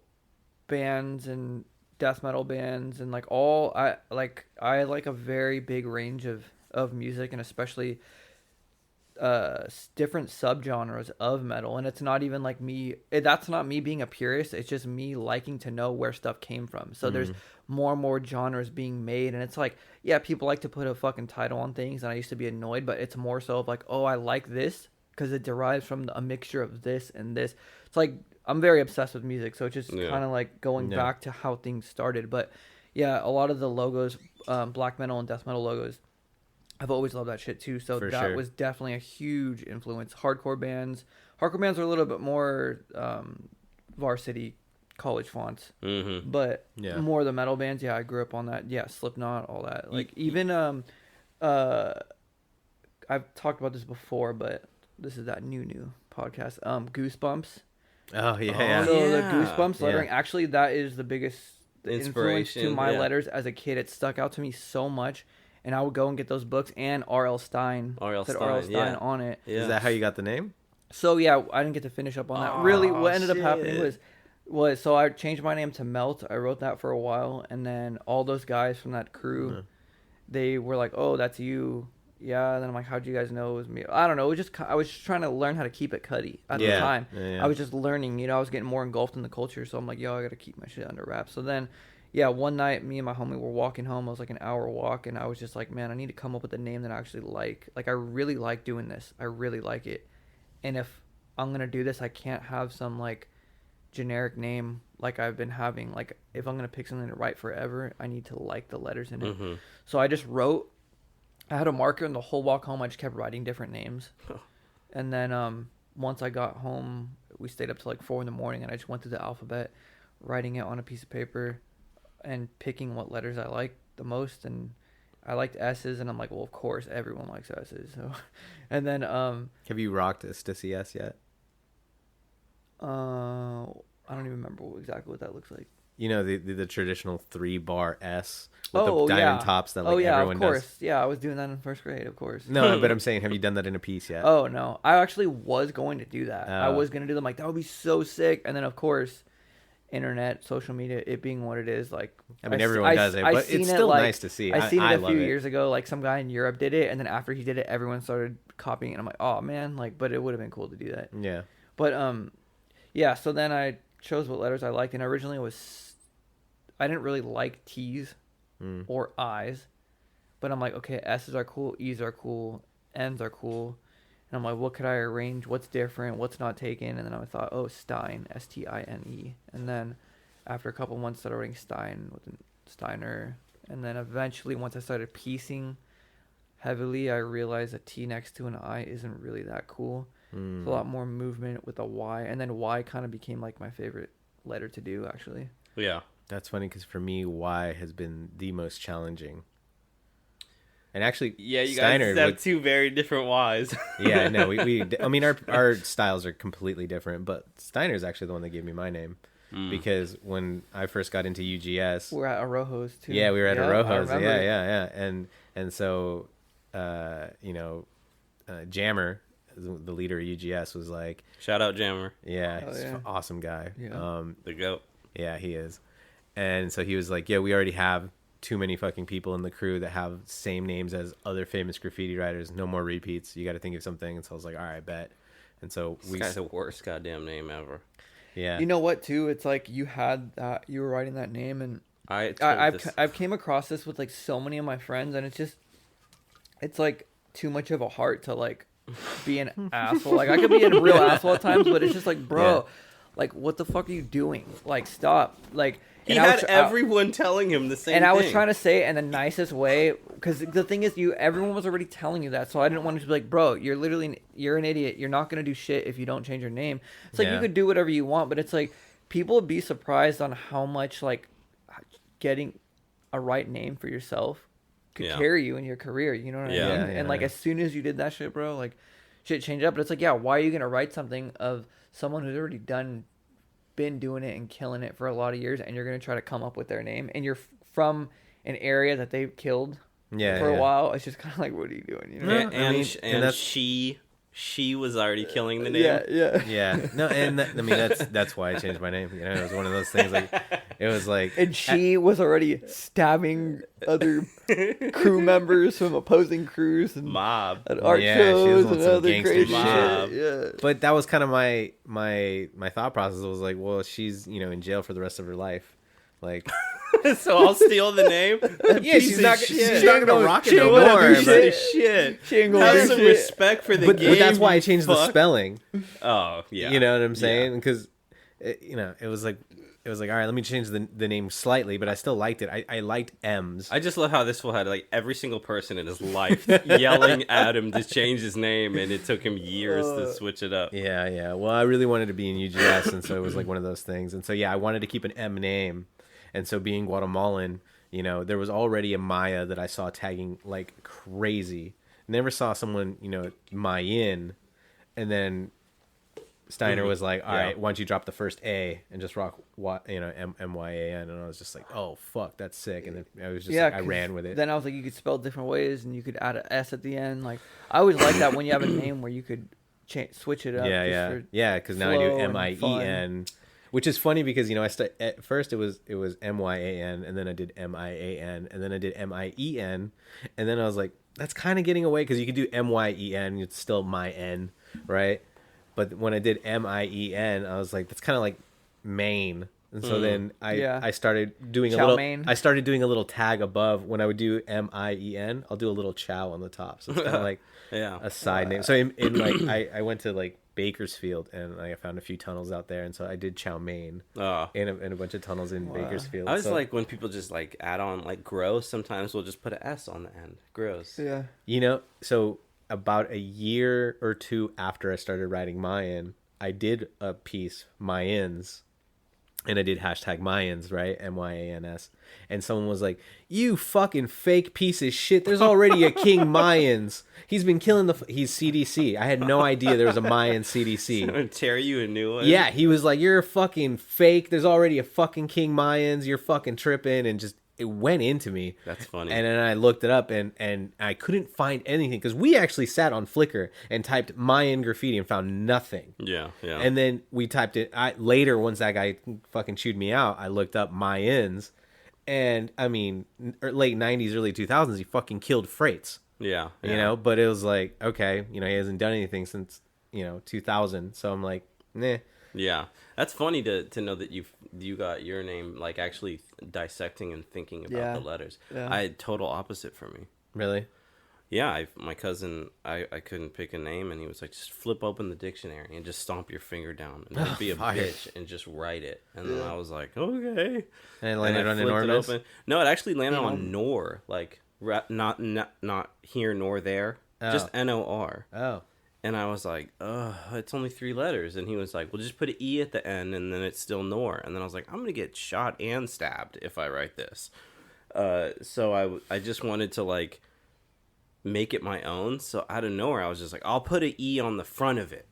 bands and death metal bands and like all I like a very big range of music, and especially different subgenres of metal. And it's not even like that's not me being a purist, it's just me liking to know where stuff came from. So there's more and more genres being made, and it's like, yeah, people like to put a fucking title on things, and I used to be annoyed, but it's more so of like, oh, I like this because it derives from a mixture of this and this. It's like I'm very obsessed with music, so it's just kind of like going back to how things started. But yeah, a lot of the logos, black metal and death metal logos, I've always loved that shit too. So For that sure. was definitely a huge influence. Hardcore bands are a little bit more varsity college fonts, but Yeah. more the metal bands. Yeah, I grew up on that. Yeah, Slipknot, all that. Like even I've talked about this before, but this is that new podcast. Goosebumps. Oh yeah. So the Yeah. Goosebumps Yeah. lettering, actually, that is the biggest influence to Inspiration, my yeah. letters as a kid. It stuck out to me so much, and I would go and get those books, and R.L. Stein said R.L. Stein yeah. on it. Yeah. Is that how you got the name? So yeah, I didn't get to finish up on that. Really, what ended up shit. happening was so I changed my name to Melt. I wrote that for a while, and then all those guys from that crew, they were like, "Oh, that's you." Yeah, and then I'm like, "How'd you guys know it was me?" I don't know. I was just trying to learn how to keep it cutty at the time. Yeah. I was just learning. I was getting more engulfed in the culture, so I'm like, "Yo, I gotta keep my shit under wraps." So then, yeah, one night, me and my homie were walking home. It was like an hour walk, and I was just like, "Man, I need to come up with a name that I actually like. Like, I really like doing this. I really like it, and if I'm gonna do this, I can't have some like generic name like I've been having. Like, if I'm gonna pick something to write forever, I need to like the letters in it." So I just wrote. I had a marker, and the whole walk home, I just kept writing different names. And then once I got home, we stayed up till like 4 a.m, and I just went through the alphabet, writing it on a piece of paper, and picking what letters I liked the most. And I liked S's, and I'm like, well, of course, everyone likes S's. So, and then Have you rocked a Stussy S yet? I don't even remember exactly what that looks like. You know the traditional 3-bar S with the diamond tops that like everyone of course. does. Yeah, I was doing that in first grade, of course. No, but I'm saying, have you done that in a piece yet? Oh no, I actually was going to do that. I Oh. was gonna do them. Like, that would be so sick. And then of course, internet, social media, it being what it is, like, I mean, everyone does it, but seen it's still like, nice to see. I seen it I a love few it. years ago. Like, some guy in Europe did it, and then after he did it, everyone started copying it. And I'm like, oh man, like, but it would have been cool to do that. Yeah. But yeah. So then I chose what letters I liked, and originally I didn't really like T's or I's, but I'm like, okay, S's are cool, E's are cool, N's are cool, and I'm like, what could I arrange? What's different? What's not taken? And then I thought, oh, Stein, Stine, and then after a couple months, started writing Stein with Styner, and then eventually, once I started piecing heavily, I realized a T next to an I isn't really that cool. It's a lot more movement with a Y, and then Y kind of became like my favorite letter to do, actually. Yeah. That's funny because for me, Y has been the most challenging. And actually, Yeah, you Styner guys have would- two very different Ys. Yeah, no, I mean, our styles are completely different, but Steiner's actually the one that gave me my name because when I first got into UGS, We're at Arojos too. yeah, we were at Yep, I Arojos, remember. yeah, and so, Jammer, the leader of UGS, was like, Shout out Jammer, yeah, Oh, he's yeah. an awesome guy, Yeah. the goat. yeah, he is, and so he was like, yeah, we already have too many fucking people in the crew that have same names as other famous graffiti writers. No more repeats. You got to think of something. And so I was like, all right, bet. And so This guy's the worst goddamn name ever. Yeah. You know what, too? It's like you had that, you were writing that name, and I've I've came across this with like so many of my friends, and it's like too much of a heart to like be an asshole. Like I could be a real asshole at times, but it's just like, bro, like what the fuck are you doing? Like stop. Like he had everyone telling him the same. And I was thing. trying to say it in the nicest way, because the thing is, everyone was already telling you that, so I didn't want to be like, bro, you're an idiot. You're not gonna do shit if you don't change your name. It's like you could do whatever you want, but it's like people would be surprised on how much like getting a right name for yourself could carry you in your career. You know what I mean? And like as soon as you did that shit, bro, like shit changed up. But it's like, yeah, why are you gonna write something of someone who's already been doing it and killing it for a lot of years, and you're gonna try to come up with their name, and you're from an area that they've killed for a while? It's just kind of like, what are you doing? You know? And she was already killing the name. Yeah. No, and that's why I changed my name. You know, it was one of those things. Like it was like, and she was already stabbing other crew members from opposing crews and mob at art shows and other crazy shit. Yeah. But that was kind of my thought process. Was like, well, she's in jail for the rest of her life, like. So I'll steal the name. Yeah, she's not gonna rock it no more. Shit. She ain't gonna have some respect for the game. But that's why I changed the spelling. Oh yeah. You know what I'm saying? Because it was like all right, let me change the name slightly, but I still liked it. I liked M's. I just love how this fool had like every single person in his life yelling at him to change his name, and it took him years to switch it up. Yeah. Well, I really wanted to be in UGS, and so it was like one of those things. And so I wanted to keep an M name. And so being Guatemalan, there was already a Maya that I saw tagging like crazy. Never saw someone, Myan. And then Styner was like, all right, why don't you drop the first A and just rock, M-Y-A-N. And I was just like, oh, fuck, that's sick. And then I was just I ran with it. Then I was like, you could spell different ways and you could add an S at the end. Like, I always like that when you have a name where you could switch it up. Yeah, because now I do M-I-E-N. Which is funny because at first it was Myan, and then I did Mian, and then I did Mien, and then I was like, that's kind of getting away because you could do Myen, it's still Myn, right? But when I did Mien, I was like, that's kind of like Maine, and so then I started doing I started doing a little tag above. When I would do Mien, I'll do a little chow on the top, so it's kind of like a side name. So in like I went to like Bakersfield, and I found a few tunnels out there, and so I did chow mein in a bunch of tunnels in Bakersfield. I was like, when people just like add on like gross, sometimes we'll just put an S on the end. Gross. Yeah. So about a year or two after I started writing Myan, I did a piece, Mayans, and I did hashtag Mayans, right? Myans. And someone was like, you fucking fake piece of shit. There's already a King Mayans. He's been killing he's CDC. I had no idea there was a Mayan CDC. Someone tear you a new one? Yeah, he was like, you're a fucking fake. There's already a fucking King Mayans. You're fucking tripping. And just, it went into me. That's funny. And then I looked it up, and I couldn't find anything. Because we actually sat on Flickr and typed Myan graffiti and found nothing. Yeah. And then we typed it. Later, once that guy fucking chewed me out, I looked up Mayans. And, I mean, late 90s, early 2000s, he fucking killed Freights. Yeah. But it was like, okay, he hasn't done anything since, 2000. So I'm like, nah. Yeah. That's funny to know that you got your name, like, actually dissecting and thinking about the letters. Yeah. I had total opposite for me. Really? Yeah, my cousin, I couldn't pick a name, and he was like, just flip open the dictionary and just stomp your finger down and don't be a bitch and just write it. And then I was like, okay. And it landed on enormous? No, it actually landed on nor, like not here nor there, just N-O-R. Oh. And I was like, it's only 3 letters. And he was like, well, just put an E at the end, and then it's still nor. And then I was like, I'm going to get shot and stabbed if I write this. So I just wanted to, like, make it my own. So out of nowhere, I was just like, I'll put an E on the front of it,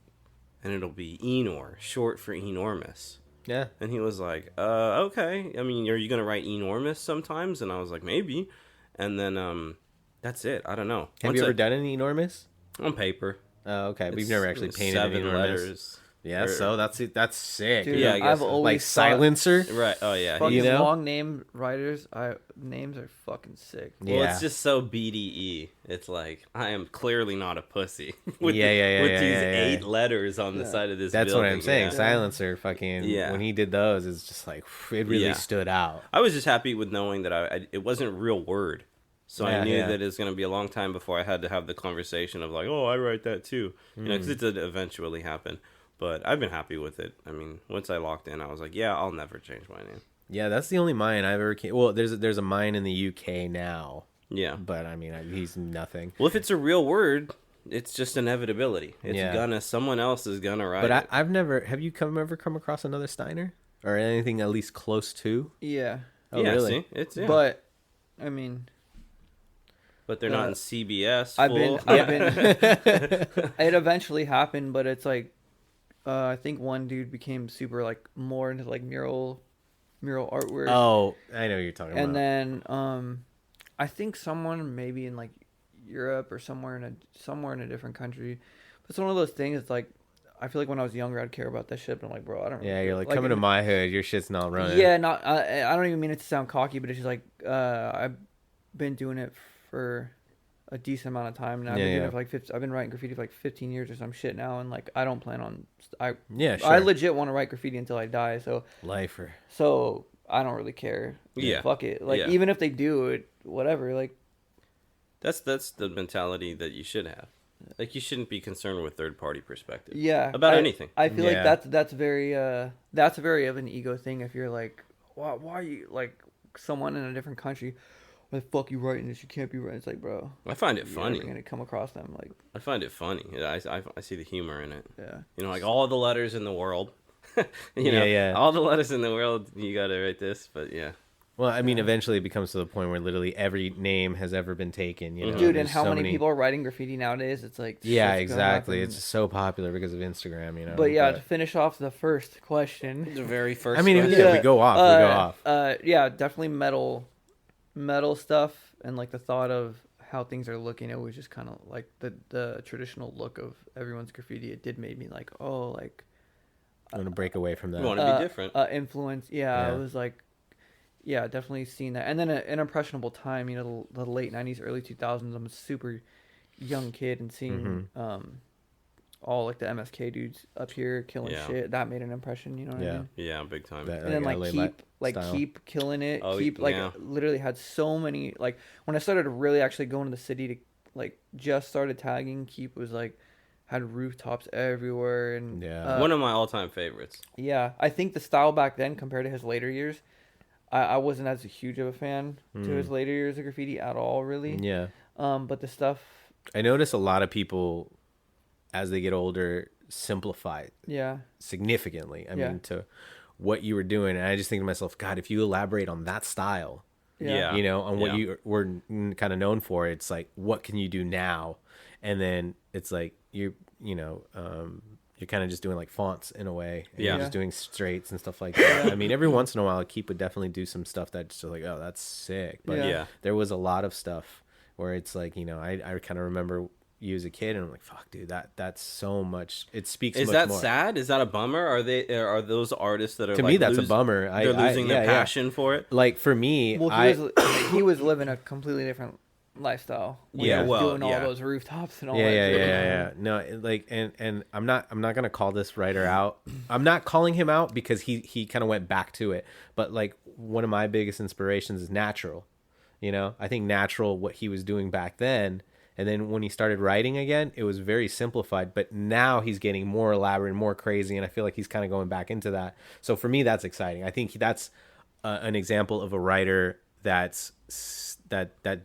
and it'll be Enor, short for enormous. Yeah. And he was like, okay. I mean, are you going to write enormous sometimes? And I was like, maybe. And then that's it. I don't know. Have you ever done an enormous? On paper. Oh, okay. We've never actually painted an enormous. Letters. Yeah, so that's it. That's sick. Dude, Yeah, I guess I've so. always Like thought Silencer. Right. Oh yeah. fucking You know? long name writers. Names are fucking sick. Well, Yeah. it's just so BDE. It's like I am clearly not a pussy with, Yeah, with yeah, these yeah, 8 letters on the side of this. That's what building. I'm saying. Yeah. Silencer, fucking. Yeah. When he did those, it's just like it really Yeah. stood out. I was just happy with knowing that it wasn't real word, so I Yeah, knew yeah. that it was going to be a long time before I had to have the conversation of like, oh, I write that too, you know, because it did eventually happen. But I've been happy with it. I mean, once I locked in, I was like, yeah, I'll never change my name. Yeah, that's the only Myan I've ever. Well, there's a Myan in the UK now, Yeah. but I mean, he's nothing. Well, if it's a real word, it's just inevitability. It's Yeah. someone else is gonna write But it. I've never. Have you ever come across another Styner or anything at least close to? Yeah, Oh, yeah, really? see? It's yeah. but I mean, But they're not in CBS. I've full. been. It eventually happened, but it's like, I think one dude became super like more into like mural artwork. Oh, I know what you're talking And about. then I think someone maybe in like Europe or somewhere in a different country. But it's one of those things. It's like I feel like when I was younger, I'd care about that shit. But I'm like, bro, I don't. Yeah, really you're like coming to my hood. Your shit's not running. Yeah, not. I don't even mean it to sound cocky, but it's just like I've been doing it for a decent amount of time, and I've been doing it for like 15, I've been writing graffiti for like 15 years or some shit now, and like I don't plan on. Yeah, sure. I legit want to write graffiti until I die. Lifer. So I don't really care. Yeah. Fuck it. Like Yeah. even if they do it, whatever. Like That's the mentality that you should have. Like you shouldn't be concerned with third party perspective. yeah, About anything. I feel Yeah. like that's very of an ego thing. If you're like, why are you like someone in a different country? Why the fuck you writing this? You can't be writing. It's like, bro, I find it you're funny. never gonna come across them. Like, I find it funny. I see the humor in it. yeah. You know, like all the letters in the world. you know, Yeah. all the letters in the world. You got to write this, but yeah. Well, I mean, eventually it becomes to the point where literally every name has ever been taken. You know, Dude, and There's how so many people are writing graffiti nowadays? It's like, Yeah, shit's gonna exactly. happen. It's so popular because of Instagram. You know. But yeah, to finish off the first question. The very first. I mean, if, question. yeah, we go off. We go off. Yeah, definitely metal stuff, and like the thought of how things are looking. It was just kind of like the traditional look of everyone's graffiti. It did make me like, oh, like I'm gonna break away from that. You want to be different. influence. Yeah, I Yeah. was like, yeah, definitely seen that. And then an impressionable time. You know, the late '90s, early 2000s. I'm a super young kid and seeing all like the MSK dudes up here killing Yeah. shit. That made an impression. You know what I Yeah. mean? Yeah, big time. That- And then LA like style. keep killing it. Oh, Keep like yeah. literally had so many like when I started really actually going to the city to like just started tagging. Keep was like had rooftops everywhere and Yeah. One of my all-time favorites. yeah. I think the style back then compared to his later years, I wasn't as huge of a fan to his later years of graffiti at all really. Yeah. But the stuff I notice a lot of people, as they get older, simplify it yeah significantly. I Yeah. mean, to what you were doing, and I just think to myself, God, if you elaborate on that style, Yeah. you know, on what Yeah. you were kind of known for, it's like, what can you do now? And then it's like you're kind of just doing like fonts in a way. And Yeah. You're just doing straights and stuff like that. I mean, every once in a while, Keep would definitely do some stuff that's just like, oh, that's sick. But Yeah. there was a lot of stuff where it's like, I kind of remember you as a kid, and I'm like, fuck, dude, that's so much. It speaks. Is much that more. sad? Is that a bummer? Are those artists that are To like, me, that's a bummer. They're losing their yeah. passion for it. Like for me, well he was living a completely different lifestyle. When Yeah, he was well, doing all yeah. those rooftops and all yeah, that yeah, shit. yeah. No, like, and I'm not gonna call this writer out. I'm not calling him out because he kind of went back to it. But like one of my biggest inspirations is Natural. I think Natural, what he was doing back then, and then when he started writing again, it was very simplified. But now he's getting more elaborate and more crazy, and I feel like he's kind of going back into that. So for me, that's exciting. I think that's an example of a writer that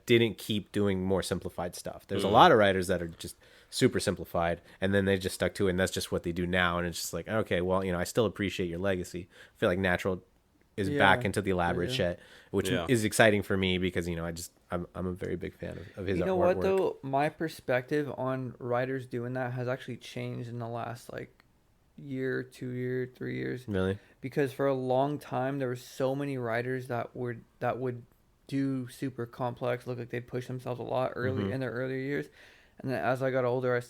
didn't keep doing more simplified stuff. There's a lot of writers that are just super simplified, and then they just stuck to it, and that's just what they do now. And it's just like, okay, well, I still appreciate your legacy. I feel like Natural is back into the elaborate shit, which is exciting for me because I'm a very big fan of his artwork. You know what though? My perspective on writers doing that has actually changed in the last like year, 2 year, 3 years. Really? Because for a long time there were so many writers that would do super complex, look like they'd push themselves a lot early in their earlier years, and then as I got older,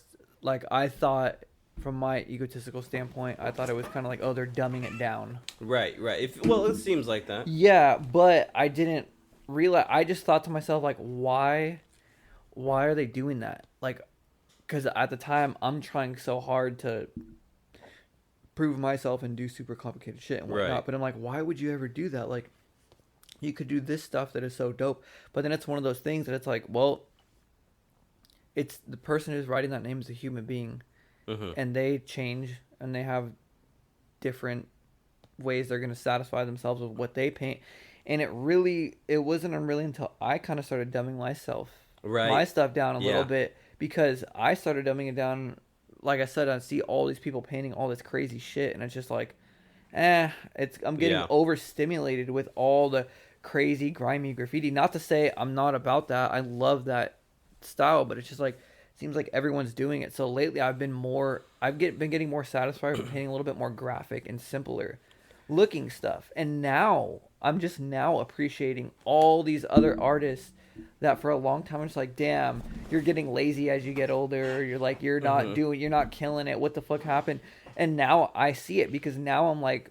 I thought from my egotistical standpoint, I thought it was kind of like, oh, they're dumbing it down. Right. Well, it seems like that. Yeah, but I didn't realize. I just thought to myself, like, why are they doing that? Like, because at the time I'm trying so hard to prove myself and do super complicated shit and whatnot. Right. But I'm like, why would you ever do that? Like, you could do this stuff that is so dope. But then it's one of those things that it's like, well, it's the person who's writing that name is a human being, and they change and they have different ways they're going to satisfy themselves with what they paint. And it wasn't really until I kind of started dumbing my stuff down a little bit, because I started dumbing it down. Like I said, I see all these people painting all this crazy shit, and it's just like, I'm getting overstimulated with all the crazy grimy graffiti. Not to say I'm not about that. I love that style, but it's just like, seems like everyone's doing it. So lately I've been getting more satisfied with painting a little bit more graphic and simpler looking stuff. And now I'm just now appreciating all these other artists that for a long time I'm just like, damn, you're getting lazy as you get older. You're like, you're not killing it. What the fuck happened? And now I see it, because now I'm like,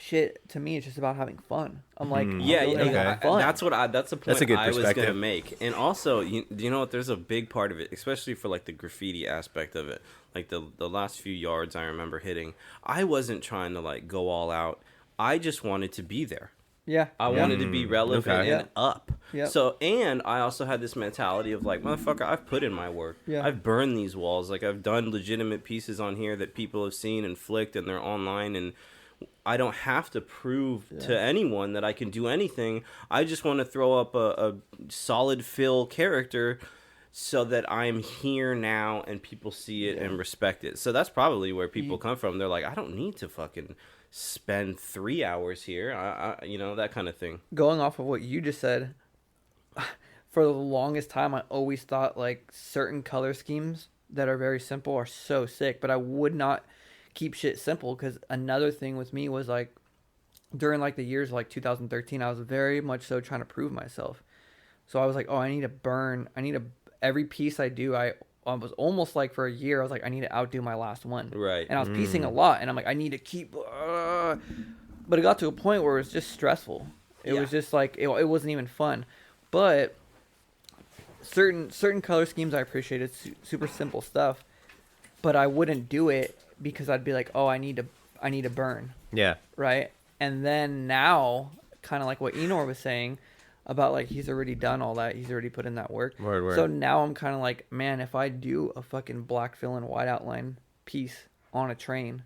shit, to me it's just about having fun. I'm like, fun. That's the point That's a good I was perspective. gonna make. And also, you know what, there's a big part of it, especially for like the graffiti aspect of it, like the last few yards I remember hitting, I wasn't trying to like go all out. I just wanted to be there. I wanted to be relevant and up. So, and I also had this mentality of like, motherfucker, I've put in my work. I've burned these walls. Like, I've done legitimate pieces on here that people have seen and flicked, and they're online, and I don't have to prove to anyone that I can do anything. I just want to throw up a solid fill character so that I'm here now and people see it and respect it. So that's probably where people come from. They're like, I don't need to fucking spend 3 hours here. I that kind of thing. Going off of what you just said, for the longest time I always thought like certain color schemes that are very simple are so sick, but I would not keep shit simple, because another thing with me was like, during like the years like 2013, I was very much so trying to prove myself. So I was like, oh, every piece I do, I was almost like, for a year I was like, I need to outdo my last one. Right. And I was piecing a lot, and I'm like, I need to keep but it got to a point where it was just stressful. It was just like, it wasn't even fun. But certain color schemes I appreciated, super simple stuff, but I wouldn't do it because I'd be like, oh, I need to burn. Yeah. Right. And then now, kind of like what Enor was saying about like, he's already done all that. He's already put in that work. Word. So now I'm kind of like, man, if I do a fucking black fill and white outline piece on a train,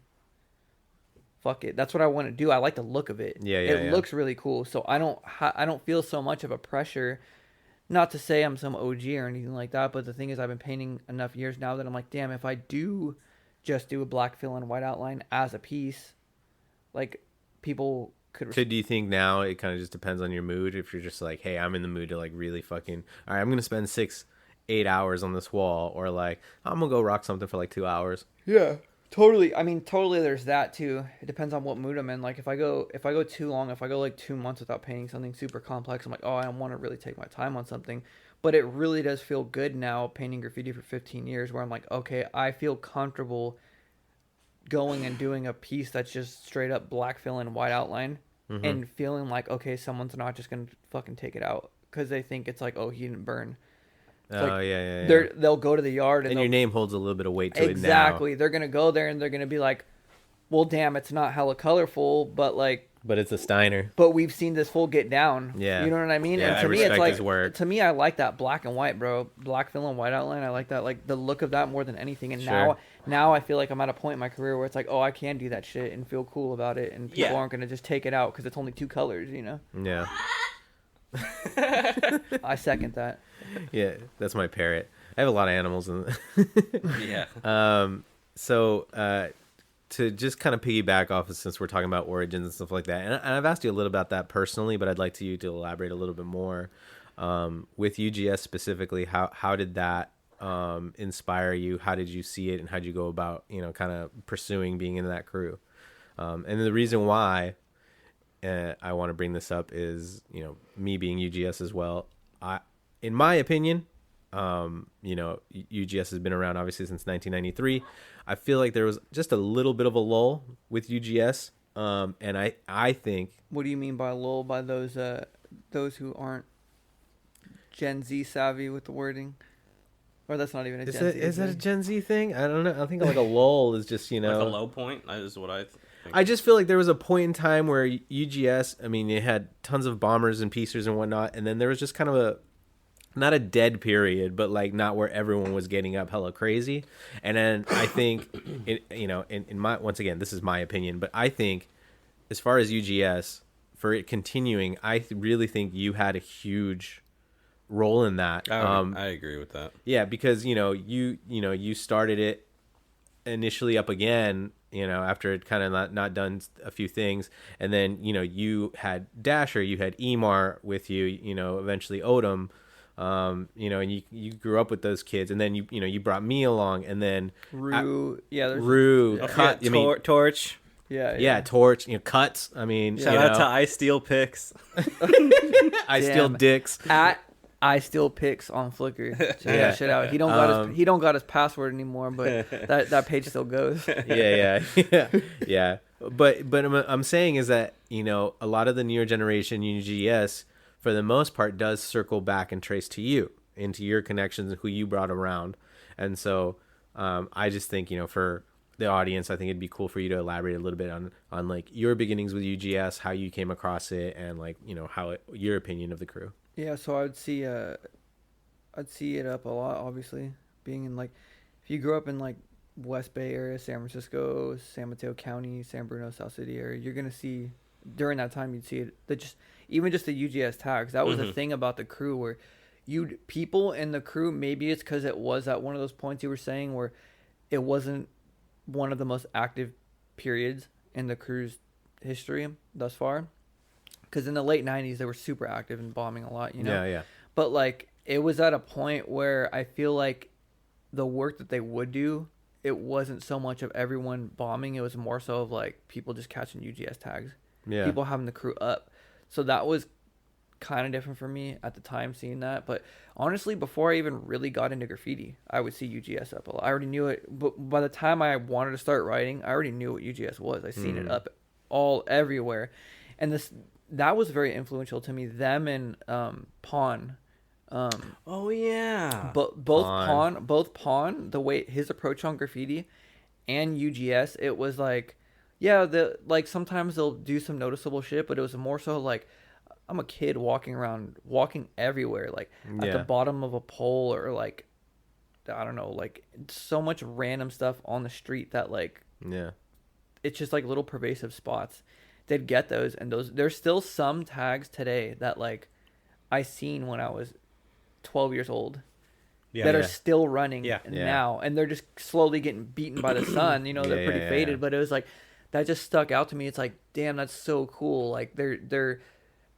fuck it. That's what I want to do. I like the look of it. It looks really cool. So I don't feel so much of a pressure. Not to say I'm some OG or anything like that, but the thing is, I've been painting enough years now that I'm like, damn, if I do just do a black fill and white outline as a piece, like, people could... So do you think now it kind of just depends on your mood? If you're just like, hey, I'm in the mood to like really fucking, all right, I'm gonna spend 6-8 hours on this wall, or like, I'm gonna go rock something for like 2 hours. Yeah, totally. I mean, totally. There's that too. It depends on what mood I'm in. Like, if I go too long, if I go like 2 months without painting something super complex, I'm like, oh, I don't want to really take my time on something. But it really does feel good now, painting graffiti for 15 years, where I'm like, okay, I feel comfortable going and doing a piece that's just straight up black fill and white outline, and feeling like, okay, someone's not just gonna fucking take it out because they think it's like, oh, he didn't burn. They'll go to the yard and your name holds a little bit of weight to it now. Exactly. They're gonna go there and they're gonna be like, well, damn, it's not hella colorful, but like, but it's a Styner. But we've seen this fool get down. Yeah. You know what I mean? Yeah, and to me, it's like, his work. to me, I like that black and white, bro. Black fill and white outline. I like that, like the look of that more than anything. And now I feel like I'm at a point in my career where it's like, oh, I can do that shit and feel cool about it, and people aren't gonna just take it out because it's only 2 colors, you know? Yeah. I second that. Yeah, that's my parrot. I have a lot of animals in So to just kind of piggyback off of, since we're talking about origins and stuff like that, and I've asked you a little about that personally, but I'd like you to elaborate a little bit more. With UGS specifically, how did that inspire you? How did you see it, and how did you go about, kind of pursuing being in that crew? And the reason why I want to bring this up is, me being UGS as well. In my opinion, you know, UGS has been around obviously since 1993. I feel like there was just a little bit of a lull with UGS. And I think. What do you mean by lull? By those who aren't Gen Z savvy with the wording? Or that's not even a Gen Z. Is that a Gen Z thing? I don't know. I think like a lull is just, you know, like a low point. That is what I think. I just feel like there was a point in time where UGS, I mean, it had tons of bombers and piecers and whatnot, and then there was just kind of not a dead period, but like not where everyone was getting up hella crazy. And then I think, you know, in my, once again, this is my opinion, but I think as far as UGS, for it continuing, I really think you had a huge role in that. I agree with that. Yeah, because you started it initially up again, you know, after it kind of not done a few things, and then you had Dasher, you had Emar with you, eventually Odom, and you grew up with those kids, and then you brought me along, and then Rue, Torch. Yeah, Torch, Cuts. I mean, shout out to I Steal Picks. I Steal Dicks. At I Steal Picks on Flickr. Check that shit out. He don't got his password anymore, but that page still goes. Yeah. But I'm saying is that a lot of the newer generation UGS, for the most part, does circle back and trace to you, into your connections and who you brought around, and so I just think for the audience, I think it'd be cool for you to elaborate a little bit on like your beginnings with UGS, how you came across it, and like your opinion of the crew. Yeah, so I'd see it up a lot, obviously, being in, like, if you grew up in, like, West Bay area, San Francisco, San Mateo County, San Bruno, South City area, you're going to see, during that time, you'd see it, even just the UGS tags. That was the thing about the crew where people in the crew, maybe it's because it was at one of those points you were saying where it wasn't one of the most active periods in the crew's history thus far. Because in the late 90s, they were super active and bombing a lot, Yeah. But, like, it was at a point where I feel like the work that they would do, it wasn't so much of everyone bombing. It was more so of, like, people just catching UGS tags. Yeah. People having the crew up. So that was kind of different for me at the time, seeing that. But honestly, before I even really got into graffiti, I would see UGS up a lot. I already knew it. But by the time I wanted to start writing, I already knew what UGS was. I seen it up everywhere. And that was very influential to me. Them and Pawn. Oh yeah. Both Pawn, the way his approach on graffiti, and UGS, it was like, like sometimes they'll do some noticeable shit, but it was more so like, I'm a kid walking everywhere, like at the bottom of a pole, or like, I don't know, like so much random stuff on the street that like, it's just like little pervasive spots. They'd get those, and there's still some tags today that like I seen when I was 12 years old that are still running now, and they're just slowly getting beaten by the sun. They're pretty faded, but it was like that just stuck out to me. It's like, damn, that's so cool. Like they're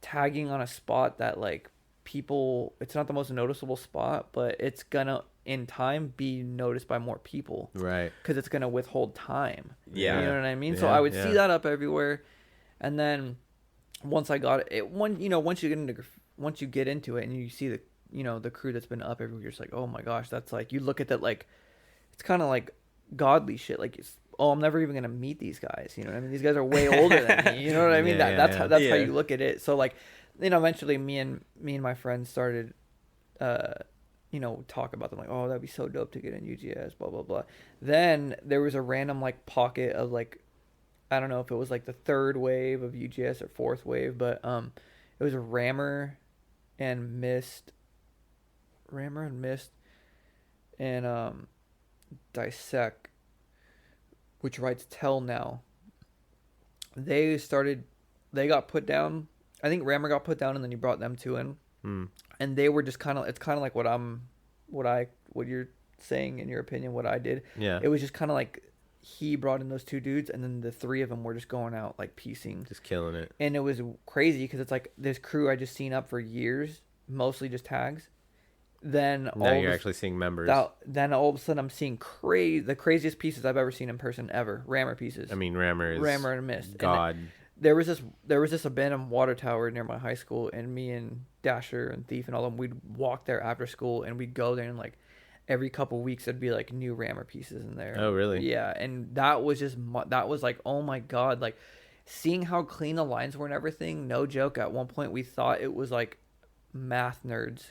tagging on a spot that like people, it's not the most noticeable spot, but it's gonna in time be noticed by more people, right? Because it's gonna withhold time. You know what I mean? So I would see that up everywhere. And then once I got it, once you get into it and you see the crew that's been up everywhere, you're just like, oh my gosh, that's like, you look at that, like, it's kind of like godly shit. Like, I'm never even gonna meet these guys. You know what I mean? These guys are way older than me. You know what I mean? That's how you look at it. So like, eventually me and my friends started, talk about them, like, oh, that'd be so dope to get in UGS, blah blah blah. Then there was a random like pocket of like, I don't know if it was like the third wave of UGS or fourth wave, but it was Rammer and Mist and Dissect, which writes Tell Now. They got put down. I think Rammer got put down, and then you brought them two in, and they were just it's kind of like what you're saying in your opinion, what I did. Yeah, it was just kind of like, he brought in those two dudes, and then the three of them were just going out like piecing, just killing it. And it was crazy because it's like this crew I just seen up for years, mostly just tags. Then now you're actually seeing members. Then all of a sudden I'm seeing the craziest pieces I've ever seen in person ever. Rammer pieces. I mean, Rammer and Mist. God. There was this abandoned water tower near my high school, and me and Dasher and Thief and all them, we'd walk there after school, and we'd go there, and like every couple weeks there'd be like new rammer pieces in there. Oh, really? Yeah, and that was just that was like, oh my god, like seeing how clean the lines were and everything. No joke. At one point, we thought it was like math nerds.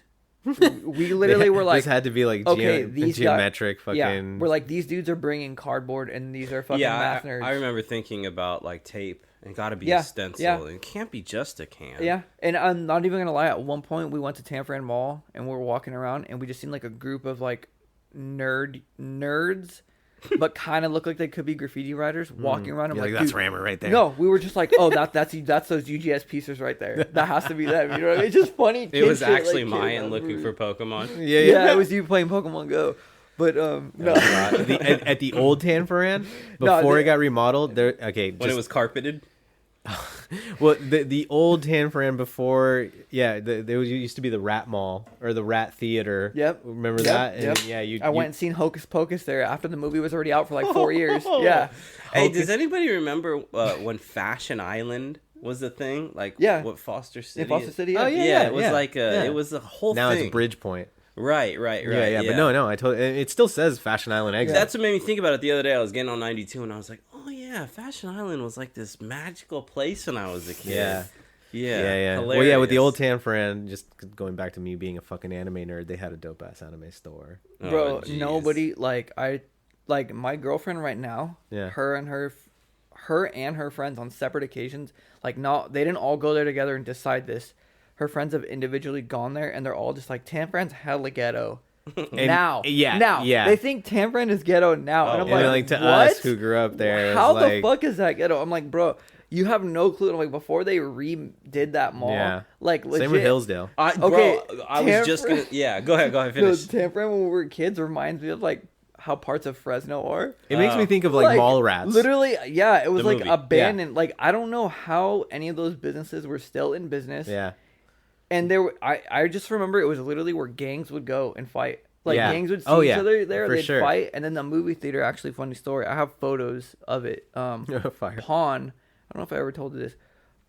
We literally were like, this had to be like these geometric fucking. Yeah, we're like, these dudes are bringing cardboard, and these are fucking math nerds. I remember thinking about like tape. It got to be Yeah, a stencil. yeah. It can't be just a can. Yeah, and I'm not even gonna lie. At one point, we went to Tanfran Mall, and we were walking around, and we just seen like a group of like nerds, but kind of look like they could be graffiti writers walking around. I'm You're like, that's dude, rammer right there. No, we were just like, oh, that's those UGS pieces right there. That has to be them. You know what I mean? It's just funny. It was kid shit, actually like, Myan looking for Pokemon. Yeah, it was you playing Pokemon Go. But no, at the old Tanforan before it got remodeled. There, okay, When it was carpeted. well, the old Tanforan before, there used to be the Rat Mall or the Rat Theater. Yep. Remember that? Yep. And yeah, I went and seen Hocus Pocus there after the movie was already out for like 4 years. Yeah. Hey, does anybody remember when Fashion Island was a thing? Like, what Foster City? In Foster City. Oh, Yeah, it was like it was a whole now thing. it's Bridgepoint. Right. Yeah. But no, I told it still says Fashion Island exit. That's what made me think about it the other day. I was getting on 92 and I was like, oh yeah, Fashion Island was like this magical place when I was a kid. Yeah. Hilarious. Well, yeah, with the old Tanforan, just going back to me being a fucking anime nerd, they had a dope ass anime store. Bro, jeez. nobody like my girlfriend right now. Yeah. Her and her friends on separate occasions. Like, they didn't all go there together and decide this. Her friends have individually gone there, and they're all just like, Tanfran's hella ghetto. Now, they think Tanfran is ghetto now, and I'm like to what? us who grew up there, How it's the fuck is that ghetto? I'm like, bro, you have no clue. I'm like, before they redid that mall, like legit. Same with Hillsdale. I was just gonna. Yeah, go ahead, finish. No, Tanfran when we were kids reminds me of like how parts of Fresno are. It makes me think of like mall rats. Literally, yeah, it was The like movie. abandoned. Yeah. Like, I don't know how any of those businesses were still in business. Yeah. And I just remember it was literally where gangs would go and fight. Like, gangs would see each other there, they'd fight, and then the movie theater, actually, funny story, I have photos of it. Pawn, I don't know if I ever told you this,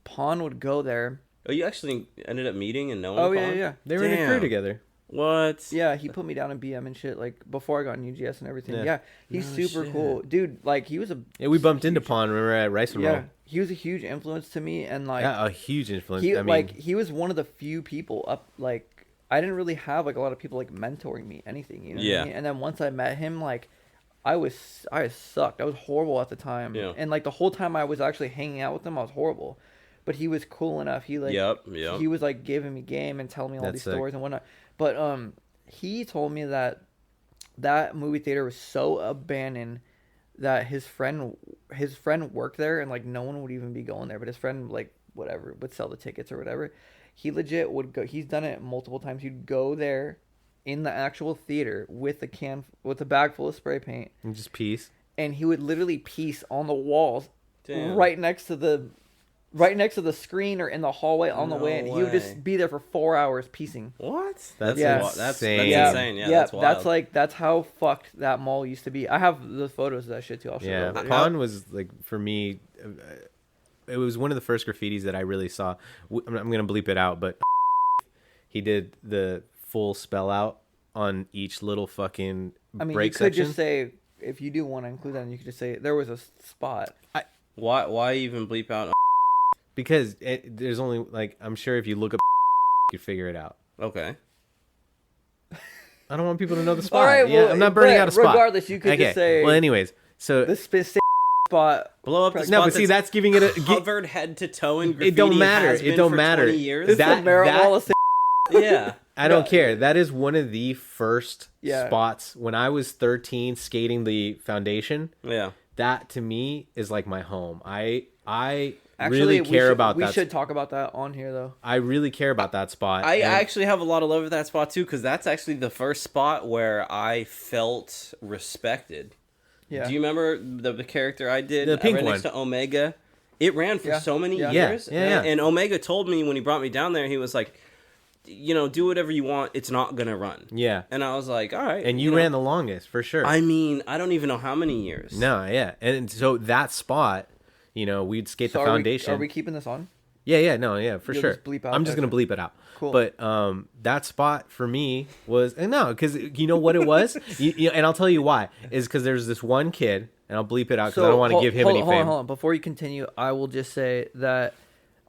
Pawn would go there. Oh, you actually ended up meeting and knowing Pawn? Yeah. They were in a crew together. What? Yeah, he put me down in BM and shit, like, before I got in UGS and everything. Yeah, he's super shit. cool. Dude, like, he was a... Yeah, we bumped into Pawn when we were at Rice and Roll. He was a huge influence to me, and, like... Yeah, a huge influence. He was one of the few people up, like... I didn't really have like a lot of people like mentoring me anything, you know what I mean? And then once I met him, like I sucked. I was horrible at the time. Yeah. And like the whole time I was actually hanging out with him, I was horrible. But he was cool enough. He like he was like giving me game and telling me all these stories and whatnot. But he told me that movie theater was so abandoned that his friend worked there, and like no one would even be going there. But his friend, like, whatever, would sell the tickets or whatever. He legit would go. He's done it multiple times. He'd go there in the actual theater with a bag full of spray paint and just piece. And he would literally piece on the walls. Damn. right next to the screen or in the hallway on the way. And he would just be there for 4 hours piecing. What? That's insane. Yeah, that's wild. that's how fucked that mall used to be. I have the photos of that shit too. I'll show you. Pawn was like, for me, it was one of the first graffitis that I really saw. I'm gonna bleep it out, but he did the full spell out on each little fucking break section. You could just say, if you do want to include that, and you could just say there was a spot. Why even bleep out? Because there's only, like, I'm sure if you look up, you figure it out. Okay. I don't want people to know the spot. All right, well, I'm not burning out a spot. Regardless, you could just say. Well, anyways, so the specific spot. Blow up the spot. No, but see, that's giving it a covered head to toe in graffiti. It don't matter. Has been it don't for matter. 20 years. It's the marijuana. Yeah. I don't care. That is one of the first spots when I was 13 skating the foundation. Yeah. That to me is like my home. I Actually, really care about that. We should talk about that on here, though. I really care about that spot. I actually have a lot of love for that spot too, because that's actually the first spot where I felt respected. Yeah. Do you remember the character I did? The pink right one next to Omega. It ran for so many years. Yeah. And Omega told me when he brought me down there, he was like, do whatever you want. It's not gonna run. Yeah. And I was like, all right. And you ran the longest for sure. I mean, I don't even know how many years. No, yeah. And so that spot, we'd skate the foundation. Are we keeping this on? Yeah, no, yeah, for You'll sure. just bleep out I'm just that gonna bleep it out. Cool. But that spot for me was and no, because you know what it was, and I'll tell you why. Is because there's this one kid, and I'll bleep it out because I don't want to give him any fame. Hold on. Before you continue, I will just say that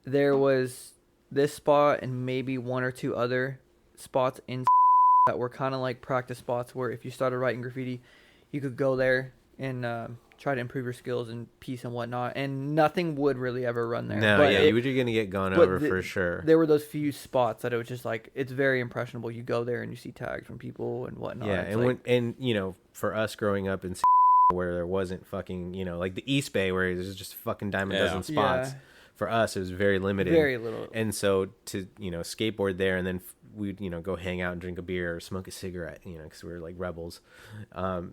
there was this spot and maybe one or two other spots in that were kind of like practice spots where if you started writing graffiti, you could go there and try to improve your skills and piece and whatnot, and nothing would really ever run there. No, But yeah, you were gonna get gone over for sure. There were those few spots that it was just like it's very impressionable. You go there and you see tags from people and whatnot. Yeah, It's and like, and you know, for us growing up in where there wasn't fucking, you know, like the East Bay where there's just fucking dime a dozen spots. Yeah. For us, it was very limited. Very little. And so to, you know, skateboard there and then we'd, you know, go hang out and drink a beer or smoke a cigarette, you know, because we were like rebels.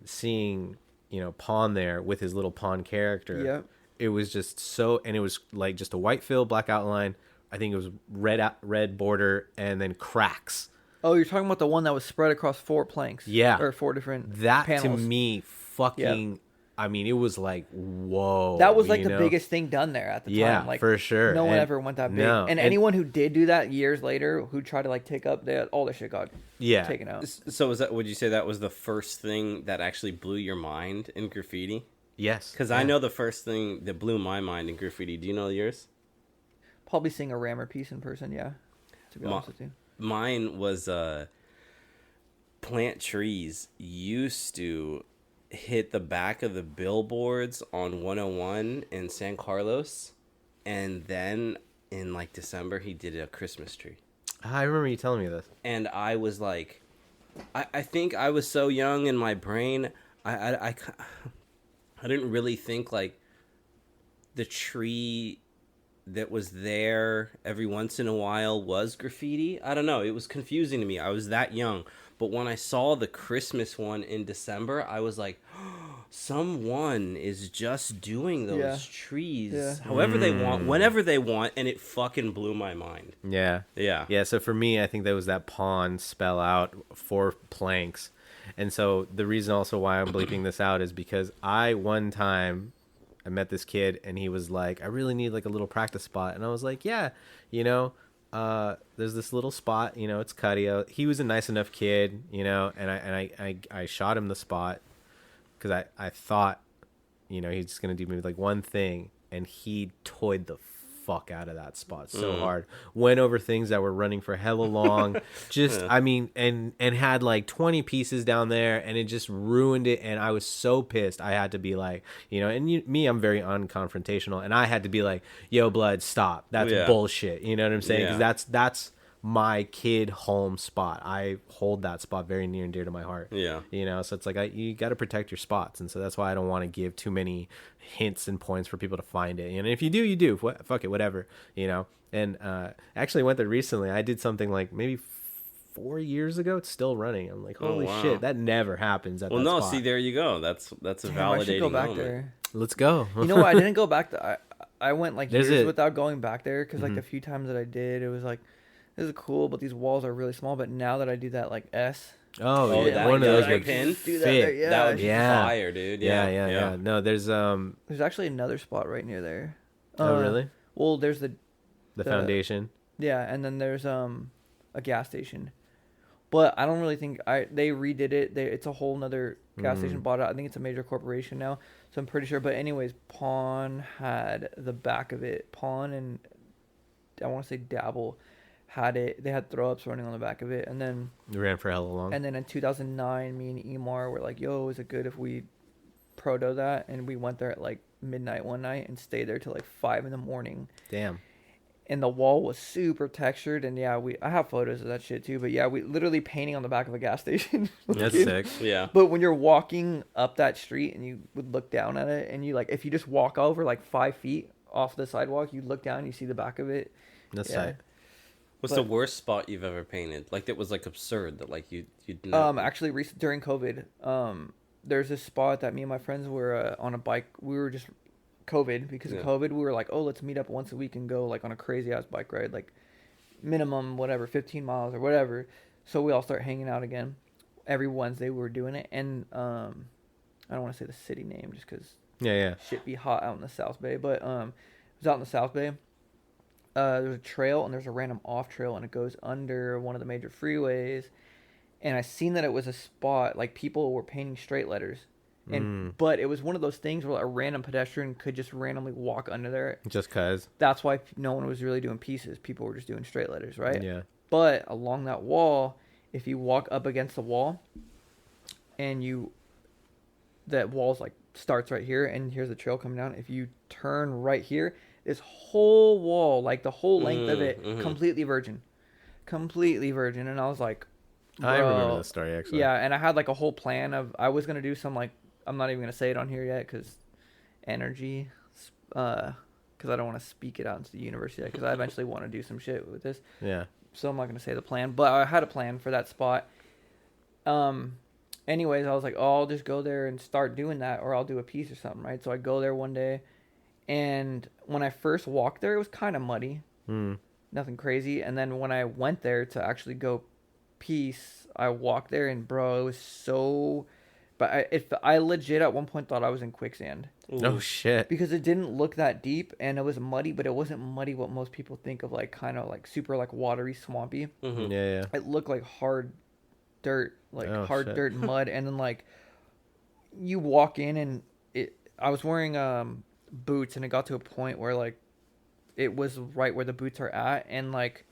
Seeing, you know, Pawn there with his little Pawn character. Yep. It was just so, and it was like just a white fill, black outline. I think it was red border and then cracks. Oh, you're talking about the one that was spread across 4 planks. Yeah. Or 4 different That panels. to me fucking... Yep. I mean, it was like, whoa. That was like you the know? biggest thing done there at the time. Yeah, Like, for sure. No one And- ever went that big. no, And and- anyone who did do that years later, who tried to like take up all their shit got taken out. So would you say that was the first thing that actually blew your mind in graffiti? Yes. Because I know the first thing that blew my mind in graffiti. Do you know yours? Probably seeing a rammer piece in person, yeah. To be honest with you. Mine was plant trees used to hit the back of the billboards on 101 in San Carlos, and then in like December he did a Christmas tree. I remember you telling me this. And I was like, I think I was so young in my brain, I didn't really think like the tree that was there every once in a while was graffiti. I don't know. It was confusing to me. I was that young. But when I saw the Christmas one in December, I was like, oh, someone is just doing those trees however they want, whenever they want, and it fucking blew my mind. Yeah. Yeah. Yeah, so for me, I think that was that Pawn spell out 4 planks. And so the reason also why I'm bleeping this out is because one time I met this kid and he was like, I really need like a little practice spot. And I was like, yeah, you know, there's this little spot, you know, it's Cuddy. He was a nice enough kid, you know, and I shot him the spot because I thought, you know, he's just going to do maybe like one thing, and he toyed the fuck out of that spot so hard. Went over things that were running for hella long. Just, I mean, and had like 20 pieces down there, and it just ruined it. And I was so pissed. I had to be like, you know, and me, I'm very unconfrontational, and I had to be like, yo, blood, stop. That's bullshit. You know what I'm saying? Because that's my kid home spot. I hold that spot very near and dear to my heart. Yeah. You know, so it's like you got to protect your spots. And so that's why I don't want to give too many hints and points for people to find it. And if you do, you do. Fuck it, whatever, you know. And actually went there recently. I did something like maybe 4 years ago. It's still running. I'm like, holy shit, that never happens at that spot. See, there you go. That's a validating I should go back moment. there. Let's go. You know what? I didn't go back there. I went like There's years it. without going back there because like the few times that I did, it was like, this is cool, but these walls are really small. But now that I do that like S, oh yeah, that one of those like would pin? do that there, fit. yeah. That would be Yeah. fire, dude. Yeah. No, there's There's actually another spot right near there. oh really? Well, there's the Foundation. yeah, and then there's a gas station. But I don't really think they redid it. It's a whole nother gas station bought it. I think it's a major corporation now, so I'm pretty sure. But anyways, Pawn had the back of it. Pawn and I want to say Dabble had it. They had throw ups running on the back of it, and then It ran for hella long. and then in 2009, me and Emar were like, "Yo, is it good if we proto that?" And we went there at like midnight one night and stayed there till like 5 a.m. Damn. And the wall was super textured, and yeah, I have photos of that shit too. But yeah, we literally painting on the back of a gas station. That's sick. Yeah. But when you're walking up that street and you would look down at it, and you like, if you just walk over like 5 feet off the sidewalk, you look down, you see the back of it. That's Yeah. sick. What's the worst spot you've ever painted? Like that was like absurd that like you'd know. Actually, during COVID, there's this spot that me and my friends were on a bike. We were just COVID because of COVID. We were like, oh, let's meet up once a week and go like on a crazy ass bike ride, like minimum whatever 15 miles or whatever. So we all start hanging out again. Every Wednesday we were doing it, and I don't want to say the city name just because Yeah. shit be hot out in the South Bay, but it was out in the South Bay. there's a trail and there's a random off trail and it goes under one of the major freeways. And I seen that it was a spot like people were painting straight letters. And but it was one of those things where a random pedestrian could just randomly walk under there. Just cause. That's why no one was really doing pieces. People were just doing straight letters, right? Yeah. But along that wall, if you walk up against the wall and that wall's like starts right here and here's the trail coming down. If you turn right here, this whole wall, like the whole length of it, completely virgin. And I was like, bro, I remember the story actually. yeah. And I had like a whole plan of, I was going to do some like, I'm not even going to say it on here yet because energy, because I don't want to speak it out into the universe yet because I eventually want to do some shit with this. Yeah. So I'm not going to say the plan, but I had a plan for that spot. Anyways, I was like, oh, I'll just go there and start doing that, or I'll do a piece or something, right? So I go there one day, and when I first walked there, it was kind of muddy. Nothing crazy. And then when I went there to actually go piece, I walked there, and bro, it was so... But I legit at one point thought I was in quicksand. Oh, shit. Because it didn't look that deep, and it was muddy, but it wasn't muddy what most people think of, like kind of like super like watery, swampy. Yeah. It looked like hard dirt, like hard shit. dirt and mud, and then like you walk in, and I was wearing boots, and it got to a point where like it was right where the boots are at, and like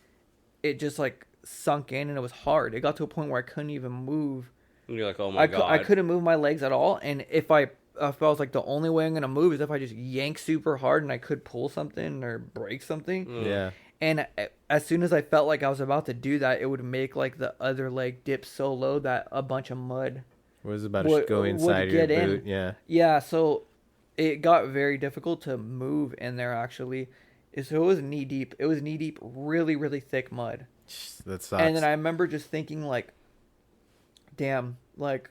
it just like sunk in, and it was hard. It got to a point where I couldn't even move. You're like, oh my God. I couldn't move my legs at all, and if I was like, the only way I'm gonna move is if I just yank super hard and I could pull something or break something. Yeah. And as soon as I felt like I was about to do that, it would make like the other leg dip so low that a bunch of mud Was about to go inside your boot. Yeah. Yeah, so it got very difficult to move in there actually. So it was knee deep. It was knee deep, really, really thick mud. That sucks. And then I remember just thinking like, damn, like,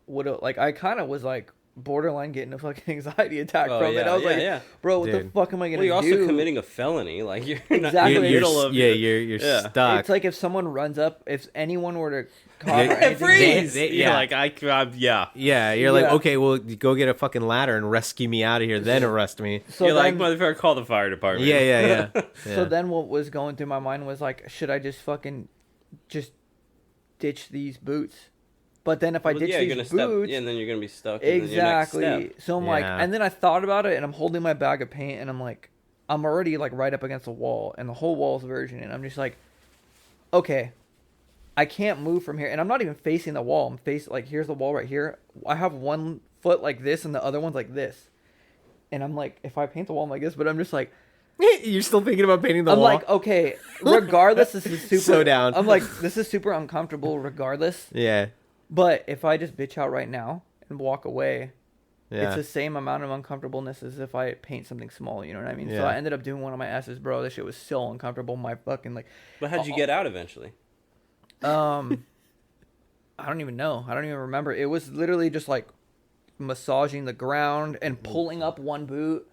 like I kind of was like borderline getting a fucking anxiety attack from it. I was like, bro, what the fuck am I gonna do? Well, you're also committing a felony. Like you're not Exactly. in the middle of you're stuck. It's like if someone runs up, if anyone were to call or anything, freeze. Yeah. Like Yeah, you're like, okay, well, go get a fucking ladder and rescue me out of here, then arrest me. So you're then, like, motherfucker, call the fire department. Yeah. So then what was going through my mind was like, should I just fucking just ditch these boots? But then if I ditch these boots... and then you're going to be stuck exactly. in the next step. So I'm like... And then I thought about it, and I'm holding my bag of paint, and I'm like... I'm already like right up against the wall, and the whole wall's virgin, and I'm just like... Okay, I can't move from here. And I'm not even facing the wall. I'm facing... Like, here's the wall right here. I have one foot like this, and the other one's like this. And I'm like... If I paint the wall, I'm like this, but I'm just like... You're still thinking about painting the wall? I'm like, okay, regardless, this is super... So down. I'm like, this is super uncomfortable regardless. Yeah. But if I just bitch out right now and walk away, Yeah. it's the same amount of uncomfortableness as if I paint something small, you know what I mean? Yeah. So I ended up doing one of my S's, bro. This shit was so uncomfortable. My fucking, like... But how'd you get out eventually? I don't even know. I don't even remember. It was literally just, like, massaging the ground and pulling up one boot.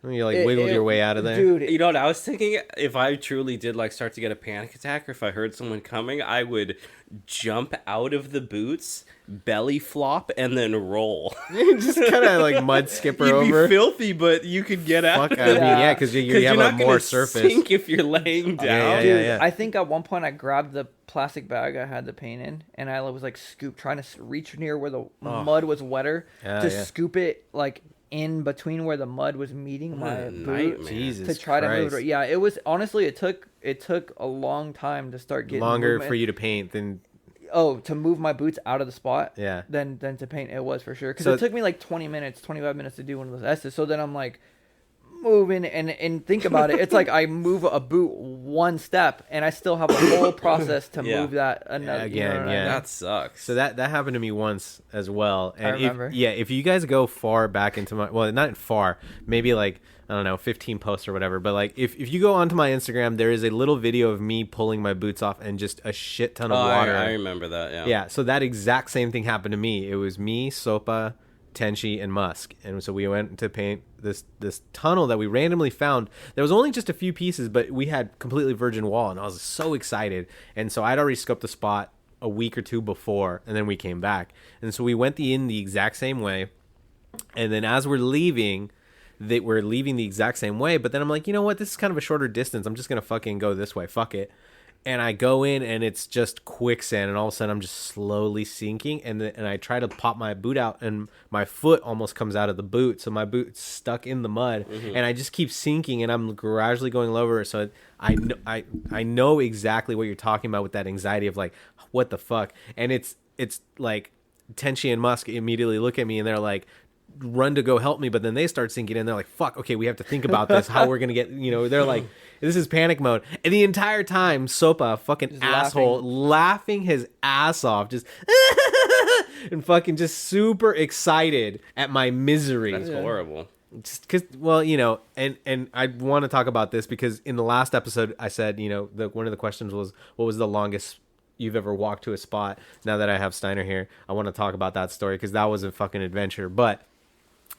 You like wiggled your way out of there? Dude. You know what I was thinking? If I truly did like start to get a panic attack, or if I heard someone coming, I would jump out of the boots, belly flop, and then roll. Just kind of like mud skipper You'd over. be filthy, but you could get out. Fuck, I mean, yeah, because you have not a gonna more surface. Sink if you're laying down. Yeah. I think at one point I grabbed the plastic bag I had the paint in, and I was like trying to reach near where the mud was wetter scoop it like in between where the mud was meeting my boot Jesus to try Christ. to move it. Yeah, it was honestly it took a long time to start getting longer movement. for you to paint than to move my boots out of the spot. Yeah. Than to paint. It was for sure because So it took me like 25 minutes to do one of those S's. So then I'm like moving and think about it. It's like I move a boot one step and I still have a whole process to move that another again. you know what I mean? That sucks. So that happened to me once as well. And I remember. if you guys go far back into my, well, not far, maybe like, I don't know, 15 posts or whatever, but like if you go onto my Instagram, there is a little video of me pulling my boots off and just a shit ton of water. I remember that. Yeah. So that exact same thing happened to me. It was me, Sopa, Tenchi, and Musk. And so we went to paint this tunnel that we randomly found. There was only just a few pieces, but we had completely virgin wall, and I was so excited. And so I'd already scoped the spot a week or two before, and then we came back. And so we went in the exact same way. And then as we're leaving, they were leaving the exact same way. But then I'm like, you know what? This is kind of a shorter distance. I'm just going to fucking go this way. Fuck it. And I go in and it's just quicksand, and all of a sudden I'm just slowly sinking, and I try to pop my boot out, and my foot almost comes out of the boot, so my boot's stuck in the mud, and I just keep sinking, and I'm gradually going lower. So I know exactly what you're talking about with that anxiety of like, what the fuck. And it's like Tenchi and Musk immediately look at me and they're like, run to go help me, but then they start sinking and they're like, fuck, okay, we have to think about this, how we're gonna get, they're like, this is panic mode. And the entire time Sopa, fucking just asshole, laughing his ass off, just and fucking just super excited at my misery. That's horrible. Just because, well, and I want to talk about this because in the last episode I said, one of the questions was, what was the longest you've ever walked to a spot? Now that I have Styner here, I want to talk about that story because that was a fucking adventure. But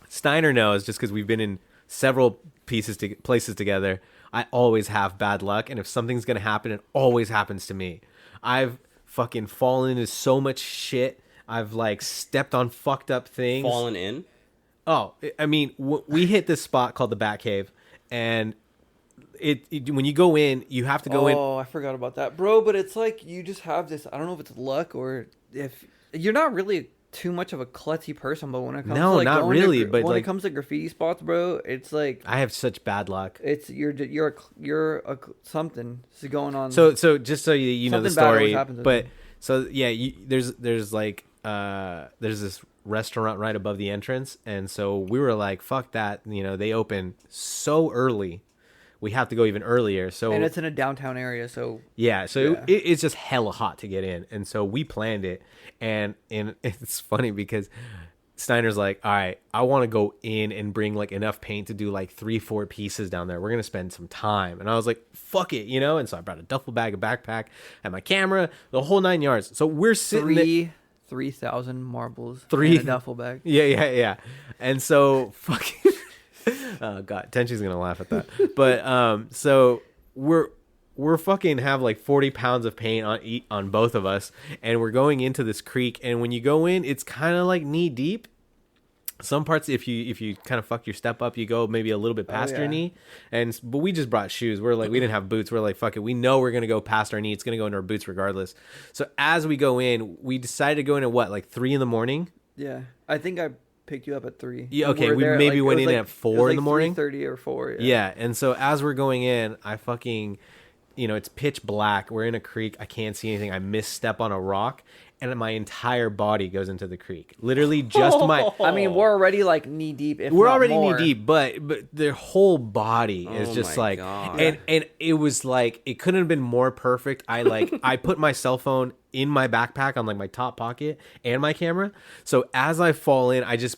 Styner knows, just because we've been in several places together, I always have bad luck, and if something's gonna happen, it always happens to me. I've fucking fallen into so much shit. I've like stepped on fucked up things. Fallen in? Oh, I mean, we hit this spot called the Bat Cave, and it when you go in, you have to go in. Oh, I forgot about that, bro. But it's like you just have this. I don't know if it's luck or if you're not really too much of a klutzy person, but when it comes to like not really. But when like, it comes to graffiti spots, bro, it's like I have such bad luck. It's you're something is going on. So just so you know the story, but so yeah, there's this restaurant right above the entrance, and so we were like, fuck that, they open so early, we have to go even earlier. So and it's in a downtown area, so yeah, so it's just hella hot to get in, and so we planned it, and it's funny because Steiner's like, all right, I want to go in and bring like enough paint to do like 3-4 pieces down there. We're gonna spend some time. And I was like, fuck it, and so I brought a duffel bag, a backpack, and my camera, the whole 9 yards. So we're sitting 3,000 marbles in a duffel bag. Yeah. And so fucking oh god, Tenchi's gonna laugh at that. But so we're fucking have like 40 pounds of paint on both of us, and we're going into this creek, and when you go in, it's kind of like knee deep. Some parts, if you kind of fuck your step up, you go maybe a little bit past your knee. But we just brought shoes. We're like, we didn't have boots. We're like, fuck it. We know we're gonna go past our knee. It's gonna go into our boots regardless. So as we go in, we decided to go in at what, like 3 a.m? Yeah, I think I picked you up at 3. Yeah, okay. We maybe went in at 4 in the morning. 3:30 or 4. Yeah, and so as we're going in, I fucking, it's pitch black. We're in a creek. I can't see anything. I misstep on a rock, and my entire body goes into the creek. Literally just my... I mean, we're already like knee deep. We're already knee deep, but their whole body is just like... God. And it was like, it couldn't have been more perfect. I put my cell phone in my backpack on like my top pocket and my camera. So as I fall in, I just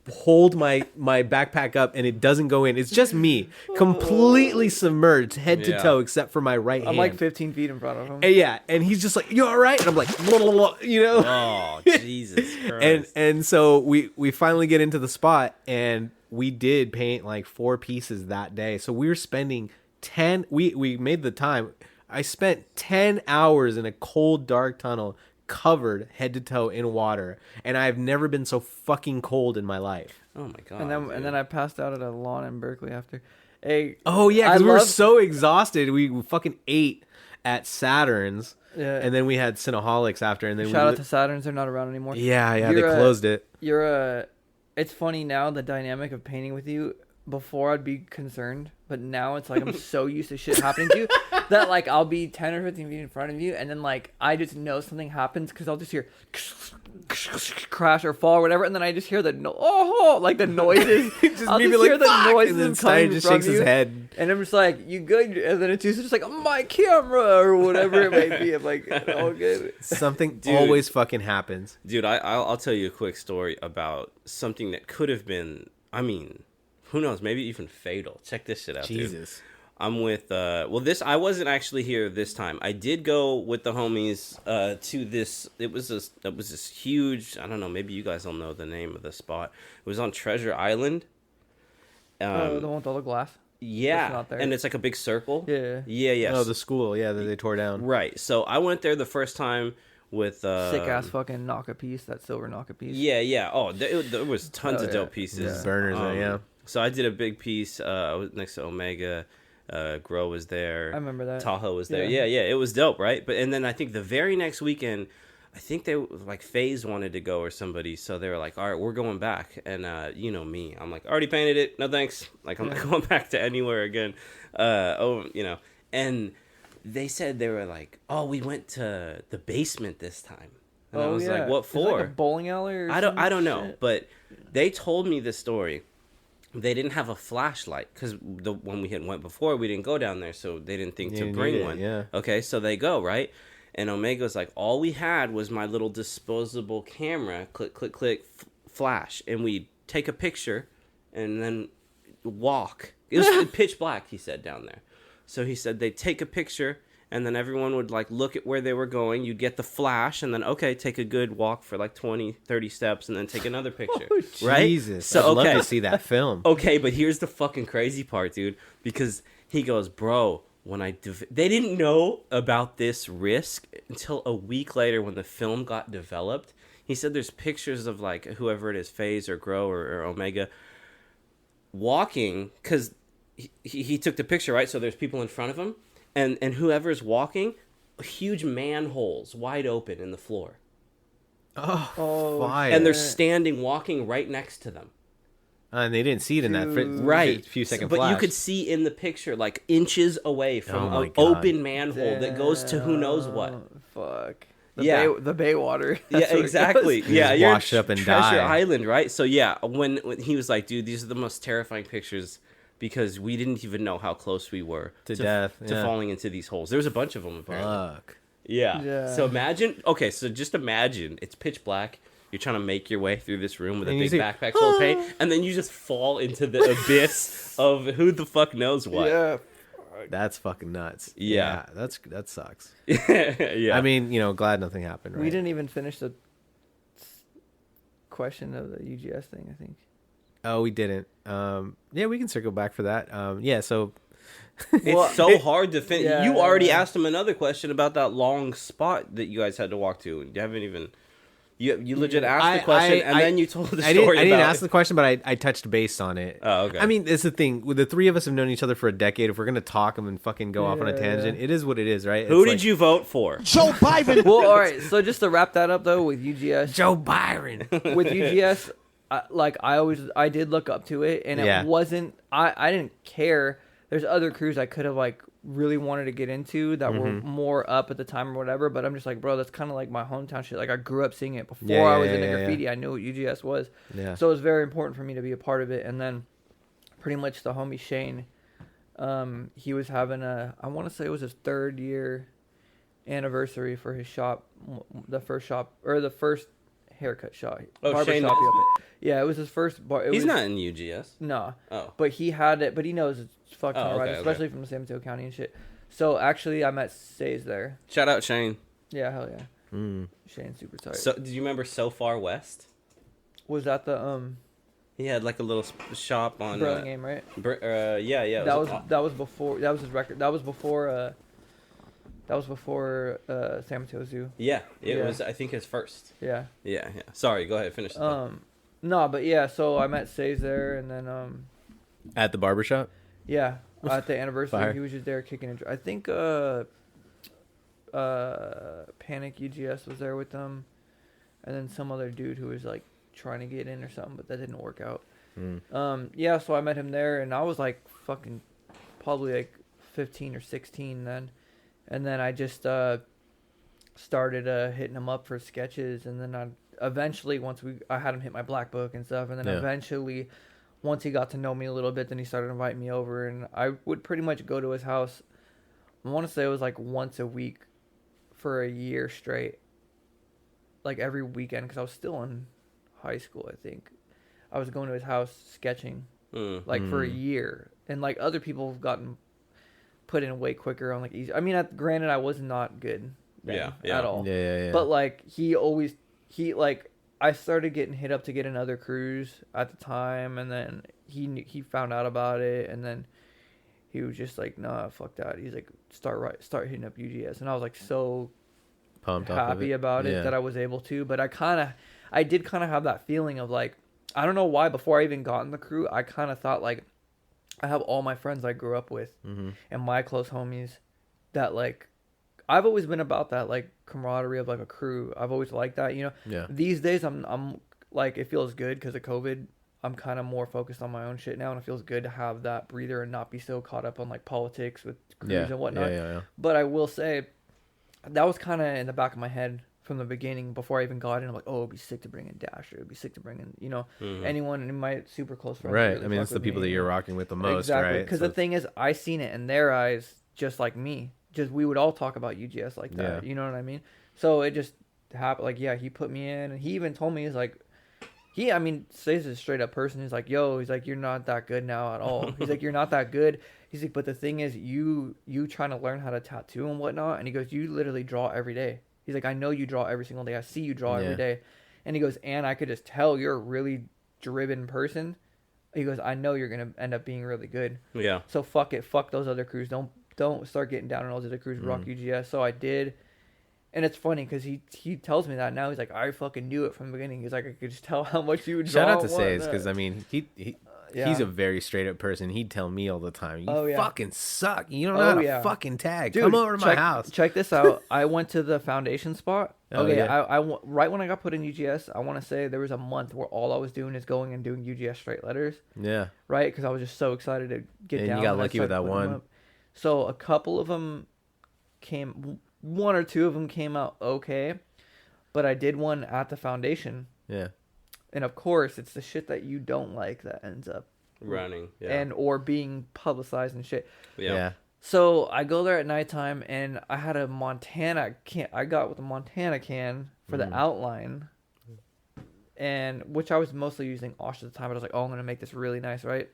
hold my backpack up and it doesn't go in. It's just me completely submerged head to toe except for my right hand. I'm like 15 feet in front of him. And he's just like, you all right? And I'm like, blah, blah, blah, Oh, Jesus Christ. and so we finally get into the spot, and we did paint like 4 pieces that day. So we were spending 10, we made the time. I spent 10 hours in a cold, dark tunnel covered head to toe in water, and I've never been so fucking cold in my life. Oh my god. And then I passed out at a lawn in Berkeley after. Hey, oh yeah, because we were so exhausted. We fucking ate at Saturn's, and then we had Cinnaholics after, and then shout out to Saturn's. They're not around anymore. Yeah, they closed it. It's funny now, the dynamic of painting with you. Before I'd be concerned, but now it's like I'm so used to shit happening to you that like I'll be 10 or 15 feet in front of you, and then like I just know something happens because I'll just hear crash or fall or whatever, and then I just hear the like the noises. I'll just hear the noises, and then Steiner just shakes his head, and I'm just like, "You good?" And then it's just like, "My camera" or whatever it may be. I'm like, "Oh, good." Something always fucking happens, dude. I'll tell you a quick story about something that could have been. I mean, who knows? Maybe even fatal. Check this shit out, Jesus. Dude. I'm with I wasn't actually here this time. I did go with the homies to this. It was this huge, I don't know, maybe you guys don't know the name of the spot. It was on Treasure Island. The one with all the glass? Yeah. And it's like a big circle. Yeah. Oh, the school, that they tore down. Right. So I went there the first time with sick ass fucking knock a piece, that silver knock a piece. Yeah. Oh, there was tons of dope pieces. Burners, So I did a big piece. I was next to Omega. Grow was there. I remember that. Tahoe was there. Yeah. Yeah. It was dope, right? But and then I think the very next weekend, I think they like FaZe wanted to go or somebody, so they were like, "All right, we're going back." And you know me, I'm like, "Already painted it, no thanks." Like I'm not going back to anywhere again. And they said they were like, "Oh, we went to the basement this time." And I was like, "What It's for?" like a bowling alley or I don't know, shit. but they told me this story. They didn't have a flashlight because when we had went before, we didn't go down there, so they didn't think to bring one. Yeah. Okay, so they go right, and Omega's like, all we had was my little disposable camera, click, click, click, flash, and we take a picture, and then walk. It was pitch black, he said, down there. So he said they'd take a picture, and then everyone would like look at where they were going. You'd get the flash, and then okay, take a good walk for like 20, 30 steps, and then take another picture. Right? Jesus. So I'd okay, love to see that film. okay, but here's the fucking crazy part, dude. Because he goes, bro, when they didn't know about this risk until a week later when the film got developed. He said there's pictures of like whoever it is, FaZe or Grow or Omega, walking because he took the picture, right? So there's people in front of him. And whoever's walking, huge manholes wide open in the floor. Oh, fire. And they're standing, walking right next to them. And they didn't see it in that Right. few second But flash. you could see in the picture, like inches away from Oh my an God. open manhole that goes to who knows what. Fuck. Yeah. The Bayswater. Yeah, That's what it exactly. goes. Yeah, just you're wash up and Treasure die. Island, right? So yeah, when he was like, dude, these are the most terrifying pictures because we didn't even know how close we were To death, to yeah. falling into these holes. There was a bunch of them apparently. Fuck. Yeah. Yeah. So imagine. Okay, so just imagine it's pitch black. You're trying to make your way through this room with a And you big see, backpack full of paint, and then you just fall into the abyss of who the fuck knows what. Yeah. That's fucking nuts. Yeah. That sucks. Yeah. I mean, glad nothing happened, right? We didn't even finish the question of the UGS thing, I think. Oh, we didn't. Yeah, we can circle back for that. Yeah, so it's so hard to finish. Yeah, You already yeah. asked him another question about that long spot that you guys had to walk to. You haven't even. You legit asked the question and then you told the story. I didn't about ask the question, but I touched base on it. Oh, okay. I mean, it's the thing. With the three of us have known each other for a decade. If we're gonna talk them and fucking go off on a Yeah. tangent, it is what it is, right? Who It's did you vote for? Joe Biden. Well, all right. So just to wrap that up, though, with UGS, Joe Byron. with UGS, I did look up to it, and Yeah. it wasn't. I didn't care. There's other crews I could have like really wanted to get into that were more up at the time or whatever. But I'm just like, bro, that's kind of like my hometown shit. Like I grew up seeing it before Yeah, I was yeah, into yeah, graffiti. yeah. I knew what UGS was. Yeah. So it was very important for me to be a part of it. And then, pretty much the homie Shane, he was having I want to say it was his 3rd year anniversary for his shop, the first haircut shop. Oh, barber Shane shop he knows opened. Yeah, it was his first bar. He's not in UGS. No. Oh. But he had it, but he knows it's fucking Oh, okay, right, okay. especially from San Mateo County and shit. So actually, I met Says there. Shout out Shane. Yeah, hell yeah. Shane's super tight. So, do you remember So Far West? Was that the He had like a little shop on. Burlingame, right? Yeah. It That was before. That was his record. That was before. San Mateo Zoo. Yeah, it Yeah. was. I think his first. Yeah. Yeah. Sorry, go ahead. Finish. The thought. No, but yeah. So I met Says there, and then At the barbershop? yeah, at the anniversary, Fire. he was just there kicking it. I think Panic UGS was there with them, and then some other dude who was like trying to get in or something, but that didn't work out. Yeah, so I met him there, and I was like fucking probably like 15 or 16 then, and then I just started hitting him up for sketches, and then I eventually I had him hit my black book and stuff, and then Yeah. eventually once he got to know me a little bit, then he started inviting me over, and I would pretty much go to his house. I want to say it was like once a week for a year straight, like every weekend, because I was still in high school. I think I was going to his house sketching like for a year, and like other people have gotten put in way quicker on like easy. I mean, granted, I was not good then Yeah. at all. Yeah. But like I started getting hit up to get in other crews at the time, and then he found out about it, and then he was just like, nah, fuck that. He's like, start hitting up UGS, and I was like so Pumped off of happy it. about it Yeah. that I was able to. But I did kind of have that feeling of like, I don't know why. Before I even got in the crew, I kind of thought like, I have all my friends I grew up with and my close homies that like, I've always been about that like camaraderie of like a crew. I've always liked that, you know. Yeah. These days I'm like, it feels good because of COVID. I'm kind of more focused on my own shit now, and it feels good to have that breather and not be so caught up on like politics with crews and whatnot. Yeah. But I will say that was kind of in the back of my head from the beginning before I even got in. I'm like, oh, it'd be sick to bring in Dasher. It'd be sick to bring in, you know, anyone in my super close friends. Right. Really I mean, it's the people that you're rocking with the most, right? Because the thing is, I seen it in their eyes just like me. Just we would all talk about UGS like that. Yeah. You know what I mean? So it just happened. Like, yeah, he put me in, and he even told me, he's like, I mean, says a straight up person. He's like, yo, he's like, you're not that good now at all. He's like, you're not that good. He's like, but the thing is, you trying to learn how to tattoo and whatnot. And he goes, you literally draw every day. He's like, I know you draw every single day. I see you draw every day. And he goes, and I could just tell you're a really driven person. He goes, I know you're going to end up being really good. Yeah. So fuck it. Fuck those other crews. Don't start getting down on those other crews. Rock UGS. So I did. And it's funny because he tells me that now. He's like, I fucking knew it from the beginning. He's like, I could just tell how much you would draw. Shout out to Says, because I mean, he's a very straight up person. He'd tell me all the time, you fucking suck. You don't know how to fucking tag. Dude, come over to my house. Check this out. I went to the foundation spot. I Right when I got put in UGS, I want to say there was a month where all I was doing is going and doing UGS straight letters. Yeah. Right? Because I was just so excited to get down. And you got lucky with that one. So a couple of them came... One or two of them came out okay, but I did one at the foundation. Yeah. And of course, it's the shit that you don't like that ends up running and or being publicized and shit. Yeah. So I go there at nighttime, and I had a Montana can. I got with a Montana can for the outline, and which I was mostly using Osh at the time. But I was like, oh, I'm gonna make this really nice, right?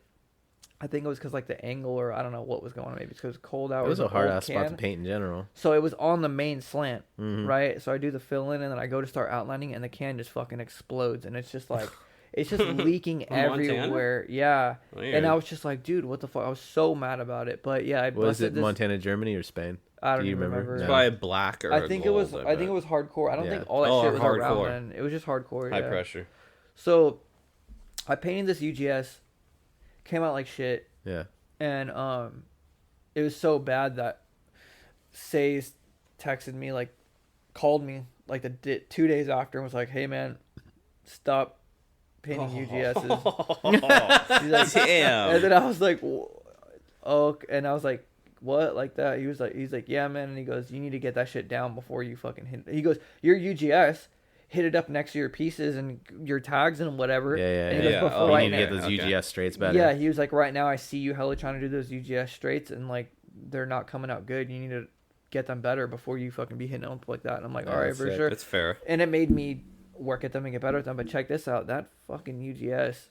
I think it was because like the angle, or I don't know what was going on. Maybe it's because it was cold out. It was a hard ass spot to paint in general. So it was on the main slant, right? So I do the fill in, and then I go to start outlining, and the can just fucking explodes, and it's just like, it's just leaking everywhere. Yeah. Weird. And I was just like, dude, what the fuck? I was so mad about it. But yeah, was it Montana, Germany, or Spain? I don't even remember. It's probably black or I think gold, it was. I think it was hardcore. I don't think all that shit was around then. It was just hardcore. High pressure. So I painted this UGS, came out like shit. Yeah. And it was so bad that Says texted me, like, called me like 2 days after and was like, "Hey man, stop painting UGSs." He's like, damn. And then I was like, "Oh," and I was like, "What?" Like that? He's like, "Yeah, man." And he goes, "You need to get that shit down before you fucking hit." He goes, "Your UGS. Hit it up next to your pieces and your tags and whatever." And he goes, you need to get those UGS straights better. Yeah, he was like, right now I see you hella trying to do those UGS straights, and like they're not coming out good. You need to get them better before you fucking be hitting them up like that. And I'm like, all right, for sure. That's fair. And it made me work at them and get better at them. But check this out, that fucking UGS,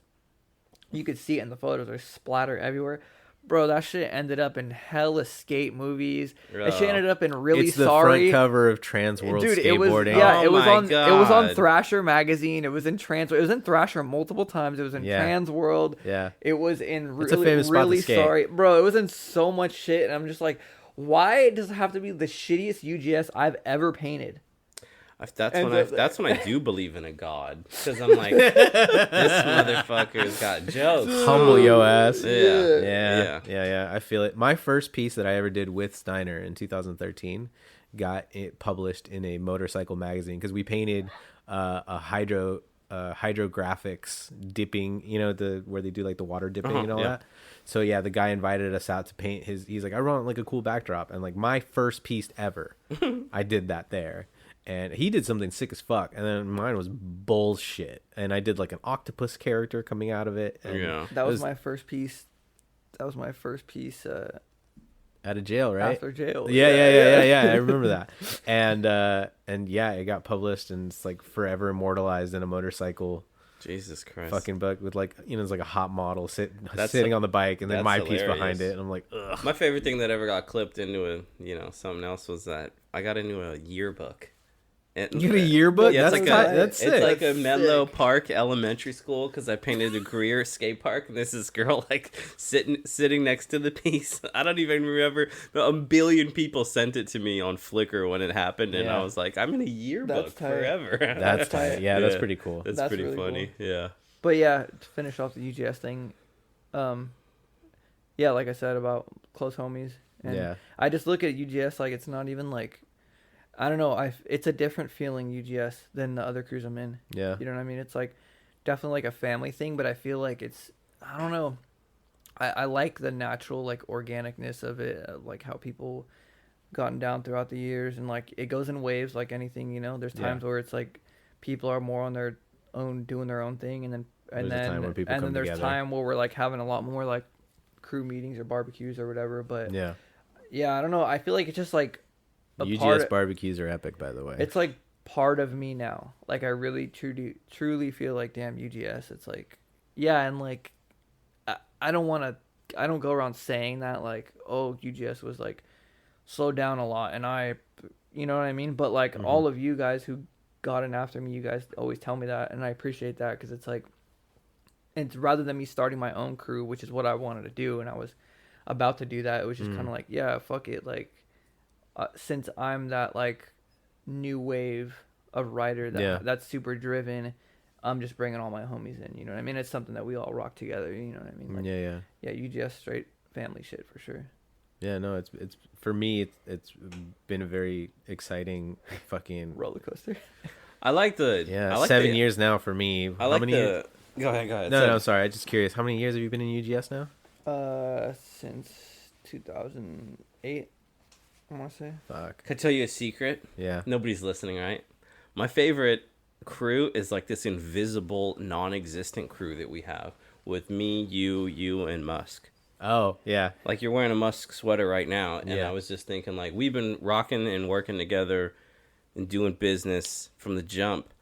you could see it in the photos. There's splatter everywhere. Bro, that shit ended up in hella skate movies. That shit ended up in Really it's the Sorry. Front cover of Trans World Dude, Skateboarding. It was on Thrasher magazine. It was in Thrasher multiple times. It was in Trans World. Yeah. It was in It's a famous spot Really to skate. Sorry. Bro, it was in so much shit, and I'm just like, why does it have to be the shittiest UGS I've ever painted? That's when I do believe in a god, because I'm like, this motherfucker's got jokes. Humble yo ass. Yeah. I feel it. My first piece that I ever did with Styner in 2013 got it published in a motorcycle magazine because we painted a hydrographics dipping, you know, where they do like the water dipping and all that. So yeah, the guy invited us out to paint he's like, I want like a cool backdrop, and like my first piece ever, I did that there. And he did something sick as fuck, and then mine was bullshit. And I did like an octopus character coming out of it. And that was my first piece. That was my first piece. Out of jail, right? After jail. Yeah. I remember that. And yeah, it got published, and it's like forever immortalized in a motorcycle. Jesus Christ. Fucking book with like, you know, it's like a hot model sitting on the bike, and then my piece behind it, and I'm like, ugh. My favorite thing that ever got clipped into something else was that I got into a yearbook. You get a yearbook? Yeah, that's sick. It's like a Menlo Park Elementary School, because I painted a Greer skate park, and there's this girl like sitting next to the piece. I don't even remember, but a billion people sent it to me on Flickr when it happened, and I was like, I'm in a yearbook forever. That's tight. Yeah, that's pretty cool. That's pretty really funny. Cool. Yeah. But yeah, to finish off the UGS thing, yeah, like I said about close homies, and Yeah. I just look at UGS like it's not even like, I don't know, it's a different feeling UGS than the other crews I'm in. Yeah. You know what I mean? It's like definitely like a family thing, but I feel like it's, I don't know. I like the natural like organicness of it, like how people gotten down throughout the years, and like it goes in waves like anything, you know. There's times where it's like people are more on their own doing their own thing, and then There's a time where people come there's together. time where we're like having a lot more like crew meetings or barbecues or whatever. But Yeah. I don't know. I feel like it's just like a UGS barbecues are epic, by the way. it's like part of me now. Like I really truly feel like, damn, UGS. It's like, yeah, and like I don't go around saying that like, oh, UGS was like slowed down a lot, and you know what I mean? But like all of you guys who got in after me, you guys always tell me that, and I appreciate that, because it's like, it's rather than me starting my own crew, which is what I wanted to do, and I was about to do that, it was just kind of like, yeah, fuck it, like since I'm that like new wave of rider that's super driven, I'm just bringing all my homies in, you know what I mean? It's something that we all rock together, you know what I mean? Like, yeah, UGS straight family shit for sure. Yeah, no, it's for me, it's been a very exciting fucking Roller coaster. I like the 7 years now for me. I like years? Go ahead. No, sorry, I'm just curious. How many years have you been in UGS now? Since 2008, I want to say. Fuck. Can I tell you a secret? Yeah. Nobody's listening, right? My favorite crew is like this invisible, non-existent crew that we have with me, you, and Musk. Oh, yeah. Like you're wearing a Musk sweater right now, and Yeah. I was just thinking, like, we've been rocking and working together and doing business from the jump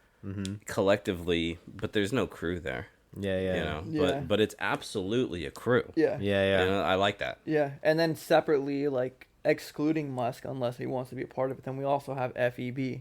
collectively, but there's no crew there. Yeah, yeah. You know, Yeah. but it's absolutely a crew. Yeah. Yeah, You know, I like that. Yeah. And then separately, like excluding Musk, unless he wants to be a part of it, then we also have FEB.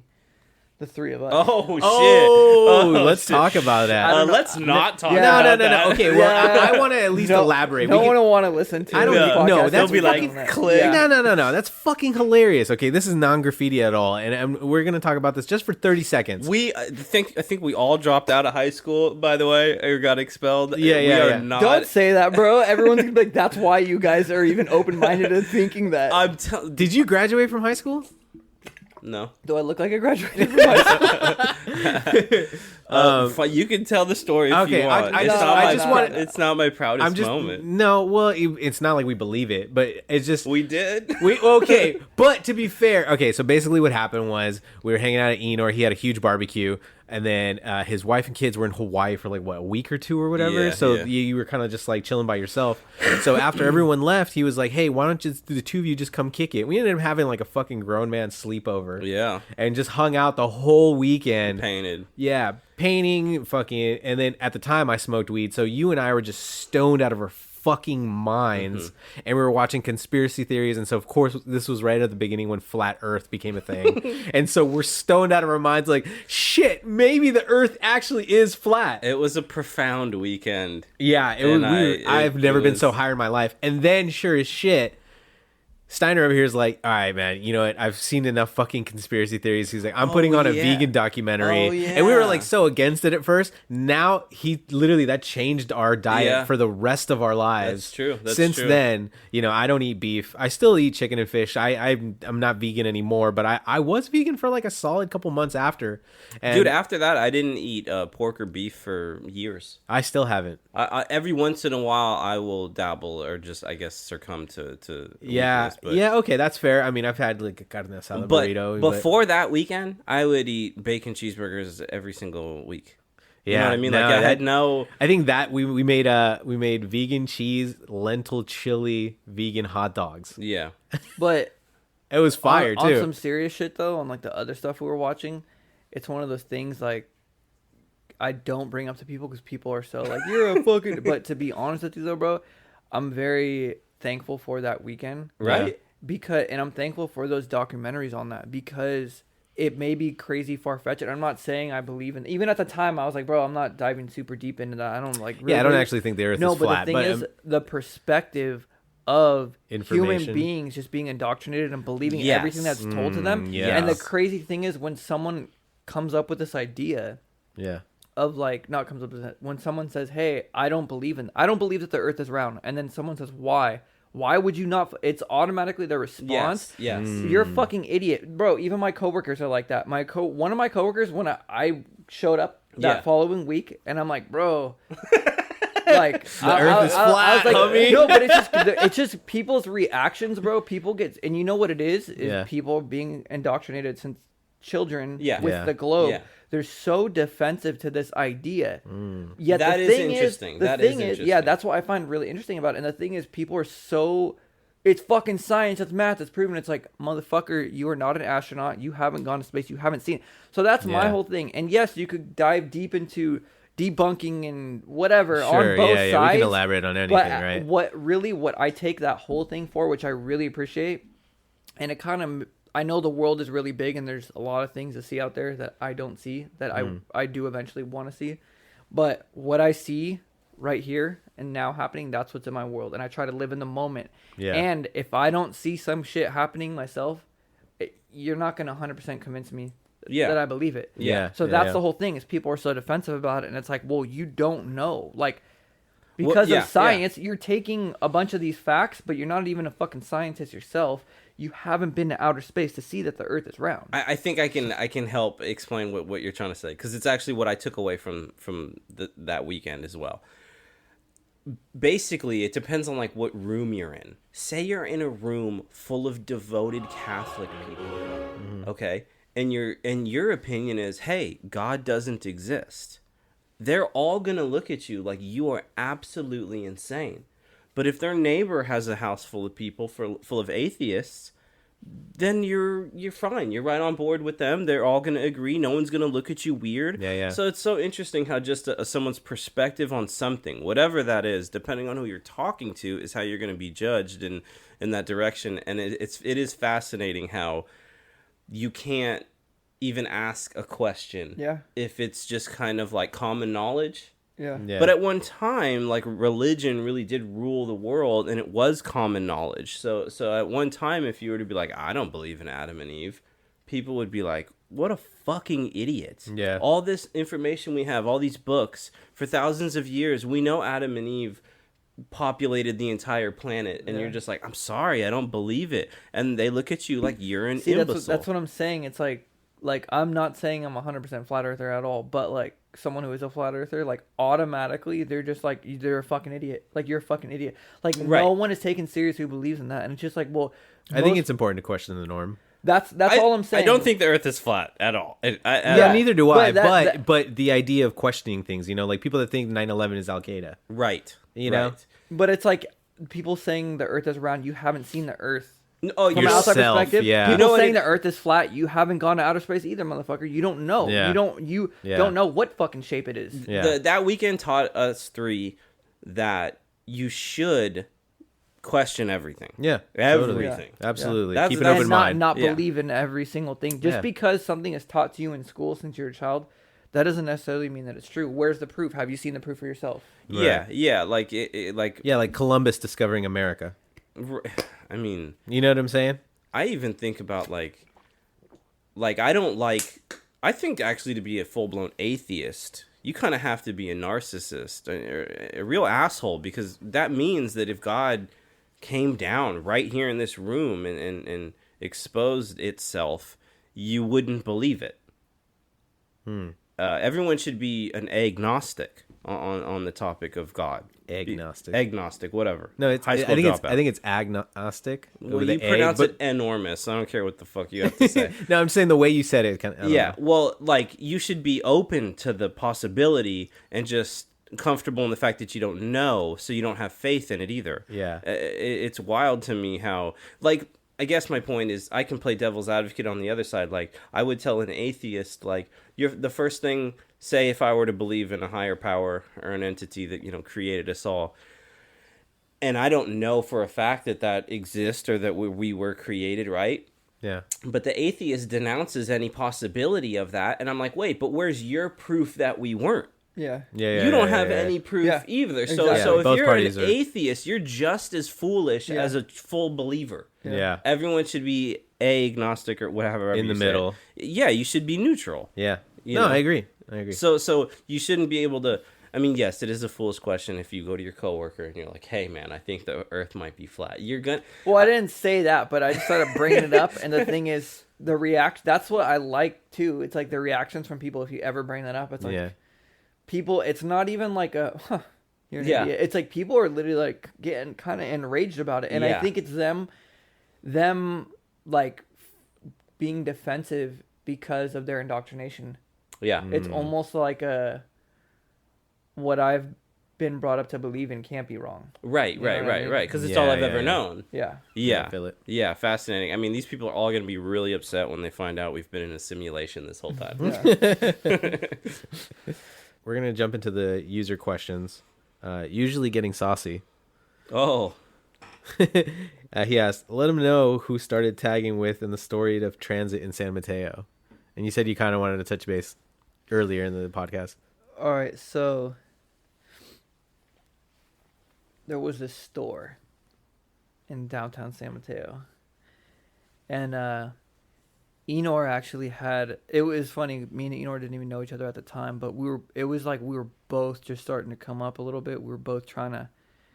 The three of us. Oh, shit. Oh, let's talk about that. Let's not talk Yeah. about No. that. Okay, well, I want to at least elaborate. No We one can- will want to listen to I don't this think- podcast. no, that's They'll be like, fucking click. Yeah. No. That's fucking hilarious. Okay, this is non-graffiti at all, and we're gonna talk about this just for 30 seconds. We I think we all dropped out of high school, by the way, or got expelled. Yeah, we yeah, are yeah. not. Don't say that, bro. Everyone's gonna be like, that's why you guys are even open-minded to thinking that. Did you graduate from high school? No. Do I look like I graduated from high school? You can tell the story if Okay, you want. I It's not my proudest moment. No, well, it's not like we believe it, but it's just We did. okay. But to be fair, okay, so basically what happened was we were hanging out at Enor. He had a huge barbecue, and then his wife and kids were in Hawaii for like a week or two or whatever. Yeah, so yeah. you were kind of just like chilling by yourself. So after everyone left, he was like, "Hey, why don't the two of you just come kick it?" We ended up having like a fucking grown man sleepover. Yeah. And just hung out the whole weekend. Painted. Yeah, painting, fucking, and then at the time I smoked weed, so you and I were just stoned out of our fucking minds, and we were watching conspiracy theories, and so of course this was right at the beginning when flat Earth became a thing, and so we're stoned out of our minds, like, shit, maybe the Earth actually is flat. It was a profound weekend. Yeah, I've never been was- so high in my life, and then sure as shit, Styner over here is like, all right, man, you know what? I've seen enough fucking conspiracy theories. He's like, I'm putting on a yeah. vegan documentary. Oh, yeah. And we were like so against it at first. Now that changed our diet Yeah. for the rest of our lives. That's true. That's Since true. then, you know, I don't eat beef. I still eat chicken and fish. I'm not vegan anymore, but I was vegan for like a solid couple months after. And Dude, after that, I didn't eat pork or beef for years. I still haven't. I every once in a while, I will dabble or just, I guess, succumb to Yeah. weakness, but- Yeah, okay, that's fair. I mean, I've had like a carne asada But burrito. before that weekend, I would eat bacon cheeseburgers every single week. You know Yeah, what I mean? no, Like I had that- no. I think that we made vegan cheese, lentil chili, vegan hot dogs. Yeah. But It was fire on too. some serious shit though, on like the other stuff we were watching, it's one of those things like I don't bring up to people because people are so like, you're a fucking. But to be honest with you though, bro, I'm very thankful for that weekend, Right. and I'm thankful for those documentaries on that, because it may be crazy far-fetched. I'm not saying I believe in, even at the time I was like, bro, I'm not diving super deep into that. I don't like really Yeah, I don't actually think the Earth no, is but flat. the thing is, the perspective of human Information. beings just being indoctrinated and believing Yes. everything that's told to them. yes. And the crazy thing is, when someone comes up with this idea, yeah, of like not comes up with it, when someone says, "Hey, I don't believe that the Earth is round," and then someone says, "Why? Why would you not?" It's automatically their response. Yes. You're a fucking idiot, bro. Even my coworkers are like that. One of my coworkers, when I showed up that following week, and I'm like, bro. Like the Earth is flat. I was like, homie. no, but it's just people's reactions, bro. People get, and you know what it is people being indoctrinated since children with the globe. Yeah. They're so defensive to this idea. Yet That the is thing interesting. The That thing is is, interesting. that's what I find really interesting about it. And the thing is, people are so. It's fucking science. It's math. It's proven. It's like, motherfucker, you are not an astronaut. You haven't gone to space. You haven't seen it. So that's my whole thing. And yes, you could dive deep into debunking and whatever on both sides. We can elaborate on anything, right? What I take that whole thing for, which I really appreciate, and it kind of, I know the world is really big and there's a lot of things to see out there that I don't see, that I do eventually want to see. But what I see right here and now happening, that's what's in my world. And I try to live in the moment. Yeah. And if I don't see some shit happening myself, you're not going to 100% convince me that I believe it. Yeah. So that's the whole thing, is people are so defensive about it. And it's like, well, you don't know. Like, because of science, you're taking a bunch of these facts, but you're not even a fucking scientist yourself. You haven't been to outer space to see that the Earth is round. I think I can help explain what you're trying to say, because it's actually what I took away from that weekend as well. Basically, it depends on like what room you're in. Say you're in a room full of devoted Catholic people, okay, and your opinion is, hey, God doesn't exist. They're all gonna look at you like you are absolutely insane. But if their neighbor has a house full of people full of atheists, then you're fine. You're right on board with them. They're all going to agree. No one's going to look at you weird. Yeah. So it's so interesting how just someone's perspective on something, whatever that is, depending on who you're talking to, is how you're going to be judged in that direction. And it is fascinating how you can't even ask a question if it's just kind of like common knowledge. Yeah. But at one time, like, religion really did rule the world, and it was common knowledge. So at one time, if you were to be like, I don't believe in Adam and Eve, people would be like, what a fucking idiot. Yeah. All this information we have, all these books, for thousands of years, we know Adam and Eve populated the entire planet, and you're just like, I'm sorry, I don't believe it. And they look at you like you're an imbecile. That's what I'm saying. It's like I'm not saying I'm 100% flat earther at all, but like someone who is a flat earther, like automatically they're just like, they're a fucking idiot. Like, you're a fucking idiot. Like, no one is taken serious who believes in that. And it's just like, well, I think it's important to question the norm. That's all I'm saying. I don't think the Earth is flat at all. Neither do I. But But the idea of questioning things, like people that think 9/11 is Al Qaeda, Right. you know. But it's like people saying the Earth is round. You haven't seen the Earth. Oh, From an outside yourself, perspective, yeah. people You know what saying the Earth is flat, you haven't gone to outer space either, motherfucker. You don't know. Yeah. You don't know what fucking shape it is. Yeah. That weekend taught us three that you should question everything. Yeah, Everything. totally. Absolutely. That's- Keep an that's open not mind. not Yeah. believe in every single thing. Just because something is taught to you in school since you're a child, that doesn't necessarily mean that it's true. Where's the proof? Have you seen the proof for yourself? Yeah. Like like Columbus discovering America. I mean, You know what I'm saying? I even think about like I think actually to be a full-blown atheist, you kind of have to be a narcissist, a real asshole, because that means that if God came down right here in this room and exposed itself, you wouldn't believe it. Everyone should be an agnostic on the topic of God. Agnostic, whatever. No, I think it's agnostic. Well, with you the pronounce but it enormous. I don't care what the fuck you have to say. no, I'm saying the way you said it. Kind of, Yeah, well, like, you should be open to the possibility and just comfortable in the fact that you don't know, so you don't have faith in it either. Yeah. It's wild to me how, like, I guess my point is I can play devil's advocate on the other side. Like, I would tell an atheist, like, the first thing, say if I were to believe in a higher power or an entity that, created us all, and I don't know for a fact that exists or that we were created, right? Yeah. But the atheist denounces any possibility of that, and I'm like, wait, but where's your proof that we weren't? Yeah. You don't have any proof either. So, Exactly. so if Both you're an parties are- atheist, you're just as foolish as a full believer. Yeah. Everyone should be agnostic or whatever In you the say. middle. Yeah, you should be neutral. Yeah. You No, know? I agree. I agree. So you shouldn't be able to. I mean, yes, it is a foolish question if you go to your coworker and you're like, "Hey, man, I think the Earth might be flat." You're gonna. Well, I didn't say that, but I just started bringing it up, and the thing is, the react. That's what I like too. It's like the reactions from people if you ever bring that up. It's like people. It's not even like a. Huh, you're an idiot. It's like people are literally like getting kind of enraged about it, and I think it's them like being defensive because of their indoctrination. Yeah, It's almost like what I've been brought up to believe in can't be wrong. Right. what I mean? Because it's all I've ever known. Yeah. Yeah. I feel it. Yeah, fascinating. I mean, these people are all going to be really upset when they find out we've been in a simulation this whole time. We're gonna jump into the user questions. Usually getting saucy. Oh. He asked, "Let him know who started tagging with in the story of transit in San Mateo." And you said you kind of wanted to touch base earlier in the podcast. All right, so there was this store in downtown San Mateo, and Enor actually had. It was funny. Me and Enor didn't even know each other at the time, but it was like we were both just starting to come up a little bit. We were both trying to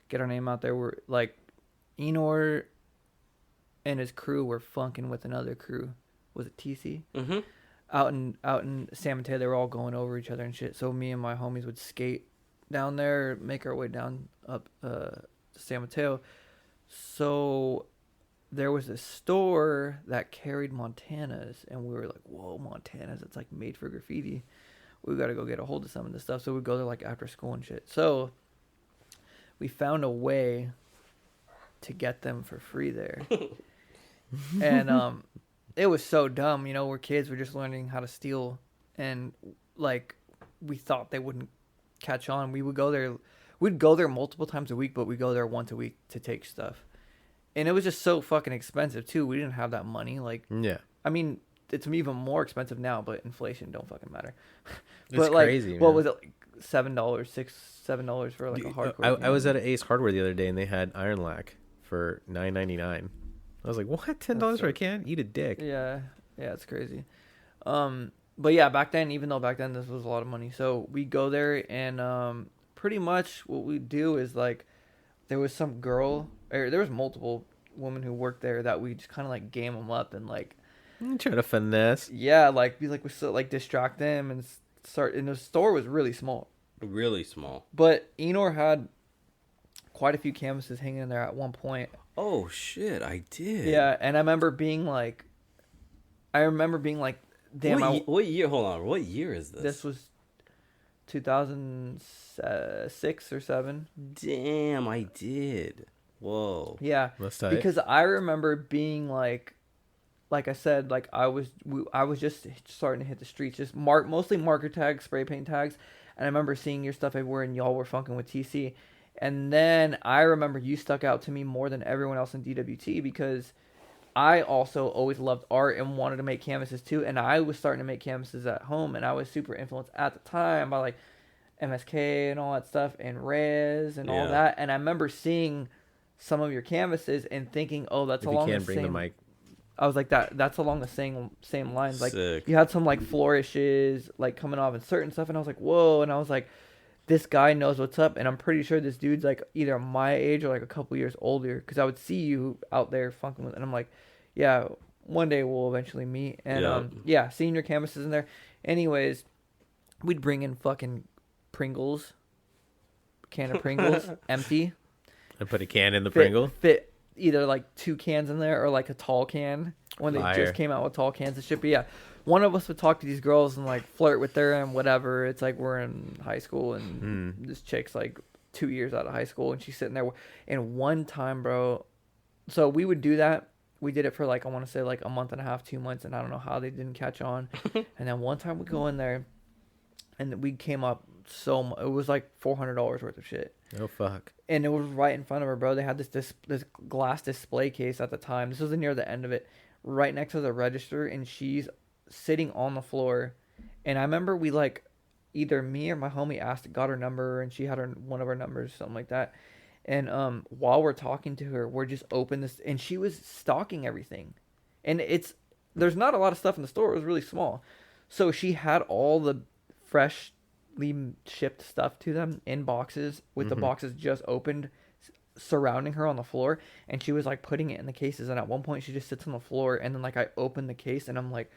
get our name out there. We're like Enor and his crew were funking with another crew. Was it TC? Mm-hmm. Out in San Mateo, they were all going over each other and shit. So me and my homies would skate down there, make our way down up to San Mateo. So there was a store that carried Montanas, and we were like, "Whoa, Montanas! It's like made for graffiti. We got to go get a hold of some of this stuff." So we'd go there like after school and shit. So we found a way to get them for free there, and it was so dumb, you know. We're kids, we're just learning how to steal, and like we thought they wouldn't catch on. We'd go there multiple times a week, but we go there once a week to take stuff, and it was just so fucking expensive too. We didn't have that money. Like, I mean, it's even more expensive now, but inflation don't fucking matter. It's like, crazy. What was it, like $7 for like a hardcore? I was at Ace Hardware the other day, and they had iron lac for $9.99. I was like, what? $10 for a can? Eat a dick. Yeah, it's crazy. But yeah, back then, even though back then this was a lot of money, so we go there, and pretty much what we do is like, there was some girl, or there was multiple women who worked there that we just kind of like game them up and like try to finesse. Yeah, like be like we still like distract them and start. And the store was really small. Really small. But Enor had quite a few canvases hanging in there at one point. Oh shit, I did. Yeah, and I remember being like, damn. What year? Hold on. What year is this? This was 2006 or 7. Damn, I did. Whoa. Yeah, because I remember being like I said, like I was just starting to hit the streets, just mostly marker tags, spray paint tags, and I remember seeing your stuff everywhere, and y'all were funking with TC. And then I remember you stuck out to me more than everyone else in DWT because I also always loved art and wanted to make canvases too. And I was starting to make canvases at home, and I was super influenced at the time by like MSK and all that stuff and Rez and all that. And I remember seeing some of your canvases and thinking, oh, that's along the same... If you can't bring the mic. I was like, that's along the same lines. Like, sick. You had some like flourishes like coming off and certain stuff, and I was like, whoa. And I was like, this guy knows what's up, and I'm pretty sure this dude's like either my age or like a couple years older, because I would see you out there funking with, and I'm like, yeah, one day we'll eventually meet. And seeing your canvases in there. Anyways, we'd bring in fucking Pringles, can of Pringles, empty, and put a can in the Pringle. Fit either like 2 cans in there or like a tall can when they just came out with tall cans and shit. But yeah, one of us would talk to these girls and like flirt with them and whatever. It's like we're in high school, and this chick's like 2 years out of high school, and she's sitting there. And one time, bro, so we would do that. We did it for like, I want to say like a month and a half, 2 months, and I don't know how they didn't catch on. And then one time we go in there, and we came up it was like $400 worth of shit. Oh fuck. And it was right in front of her, bro. They had this glass display case at the time. This was near the end of it, right next to the register, and she's sitting on the floor. And I remember we like, either me or my homie got her number, and she had one of our numbers, something like that. And while we're talking to her, we're just open this, and she was stocking everything. And there's not a lot of stuff in the store. It was really small. So she had all the freshly shipped stuff to them in boxes with the boxes just opened, surrounding her on the floor, and she was like putting it in the cases, and at one point she just sits on the floor, and then like I open the case and I'm like,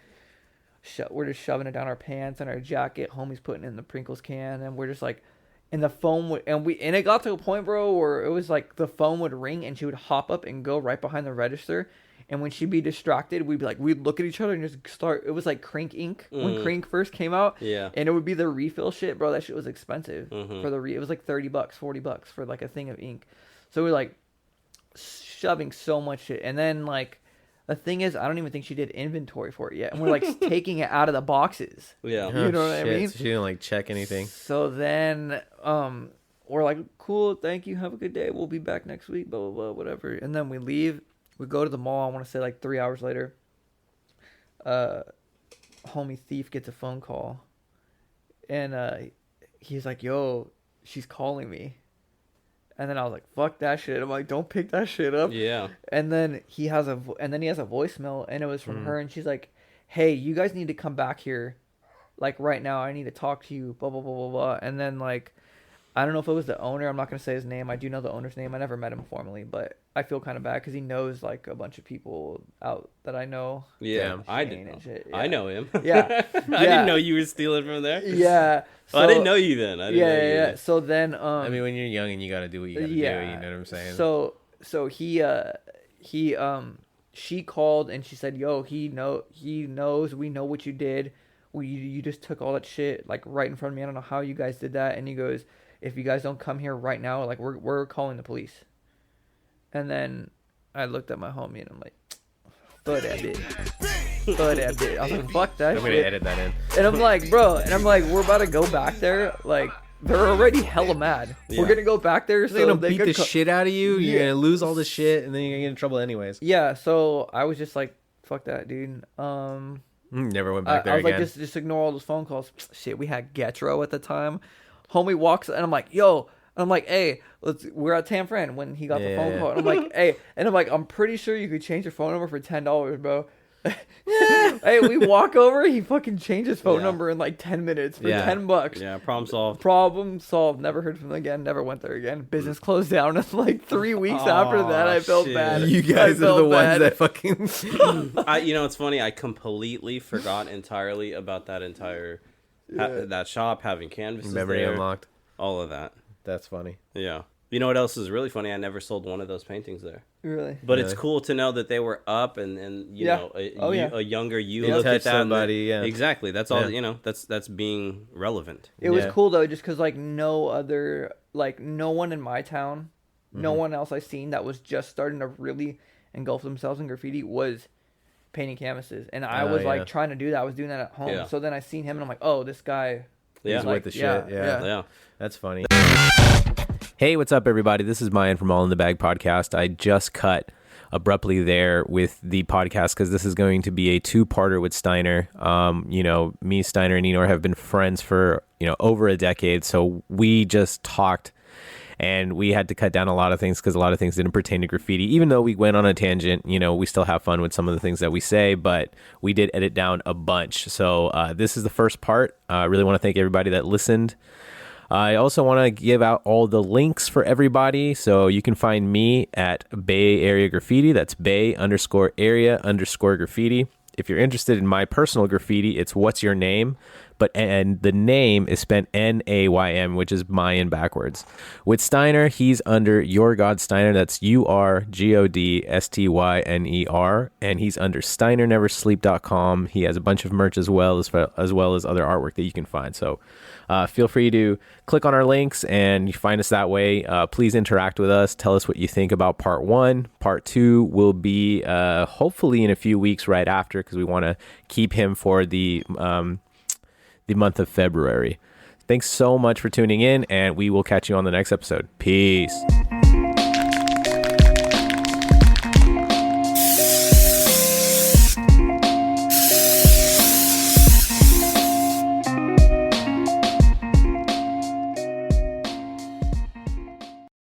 we're just shoving it down our pants and our jacket, homie's putting it in the Pringles can, and we're just like, and the phone would, and it got to a point, bro, where it was like the phone would ring and she would hop up and go right behind the register, and when she'd be distracted, we'd look at each other and just start. It was like Crink Ink when Crink first came out, and it would be the refill shit, bro. That shit was expensive for it was like $30, $40 for like a thing of ink. So we're like shoving so much shit. And then like the thing is, I don't even think she did inventory for it yet. And we're like taking it out of the boxes. Yeah. You know what I mean? So she didn't like check anything. So then we're like, cool, thank you, have a good day. We'll be back next week, blah, blah, blah, whatever. And then we leave. We go to the mall, I want to say like 3 hours later. Homie thief gets a phone call. And he's like, yo, she's calling me. And then I was like, fuck that shit. I'm like, don't pick that shit up. Yeah. And then he has a voicemail, and it was from her, and she's like, hey, you guys need to come back here, like right now. I need to talk to you, blah, blah, blah, blah, blah. And then like, I don't know if it was the owner. I'm not going to say his name. I do know the owner's name. I never met him formally, but I feel kind of bad because he knows like a bunch of people out that I know. Yeah, I Shane did. and shit. Yeah. I know him. Yeah. I didn't know you were stealing from there. Yeah. Well, I didn't know you then. I didn't know you then. So then, I mean, when you're young and you gotta do what you gotta do, you know what I'm saying? So she called and she said, yo, he knows, we know what you did. You just took all that shit like right in front of me. I don't know how you guys did that. And he goes, if you guys don't come here right now, like we're calling the police. And then I looked at my homie and I'm like, fuck that bitch. Fuck that bitch. I was like, fuck that shit. I'm gonna edit that in. And I'm like, bro, we're about to go back there. Like, they're already hella mad. Yeah. We're gonna go back there, They're gonna beat the shit out of you. You're gonna lose all the shit, and then you're gonna get in trouble anyways. Yeah. So I was just like, fuck that, dude. Never went back there I was again. like, just ignore all those phone calls. Shit, we had Getro at the time. Homie walks, and I'm like, yo. I'm like, hey, we're at Tan Fran when he got the phone call. And I'm like, hey, and I'm like, I'm pretty sure you could change your phone number for $10, bro. Hey, we walk over, he fucking changed his phone number in like 10 minutes for $10. Yeah, problem solved. Problem solved. Never heard from him again. Never went there again. Business closed down. And like 3 weeks after that, I felt bad. You guys are the ones that fucking. It's funny. I completely forgot entirely about that entire that shop having canvases. Memory there, unlocked. All of that. That's funny. Yeah. You know what else is really funny? I never sold one of those paintings there. Really? But it's cool to know that they were up and you know, a younger you looked at that. Somebody, Exactly. That's all, you know, that's being relevant. It was cool though, just because like no one in my town, no one else I seen that was just starting to really engulf themselves in graffiti was painting canvases. And I was like trying to do that. I was doing that at home. Yeah. So then I seen him and I'm like, oh, this guy. He's like, with the shit. Yeah. That's funny. Hey, what's up, everybody? This is Myan from All in the Bag podcast. I just cut abruptly there with the podcast because this is going to be a two-parter with Styner. You know, me, Styner, and Enor have been friends for, over a decade. So we just talked and we had to cut down a lot of things because a lot of things didn't pertain to graffiti. Even though we went on a tangent, we still have fun with some of the things that we say, but we did edit down a bunch. So this is the first part. I really want to thank everybody that listened. I also want to give out all the links for everybody. So you can find me at Bay Area Graffiti. That's Bay_area_graffiti. If you're interested in my personal graffiti, it's What's Your Name? And the name is spelled Naym, which is Myan backwards. With Styner, he's under Your God Styner. That's URGODSTYNER. And he's under StynerNeverSleep.com. He has a bunch of merch as well as other artwork that you can find. So feel free to click on our links and you find us that way. Please interact with us. Tell us what you think about part 1. Part 2 will be hopefully in a few weeks right after because we want to keep him for the month of February. Thanks so much for tuning in, and we will catch you on the next episode. Peace.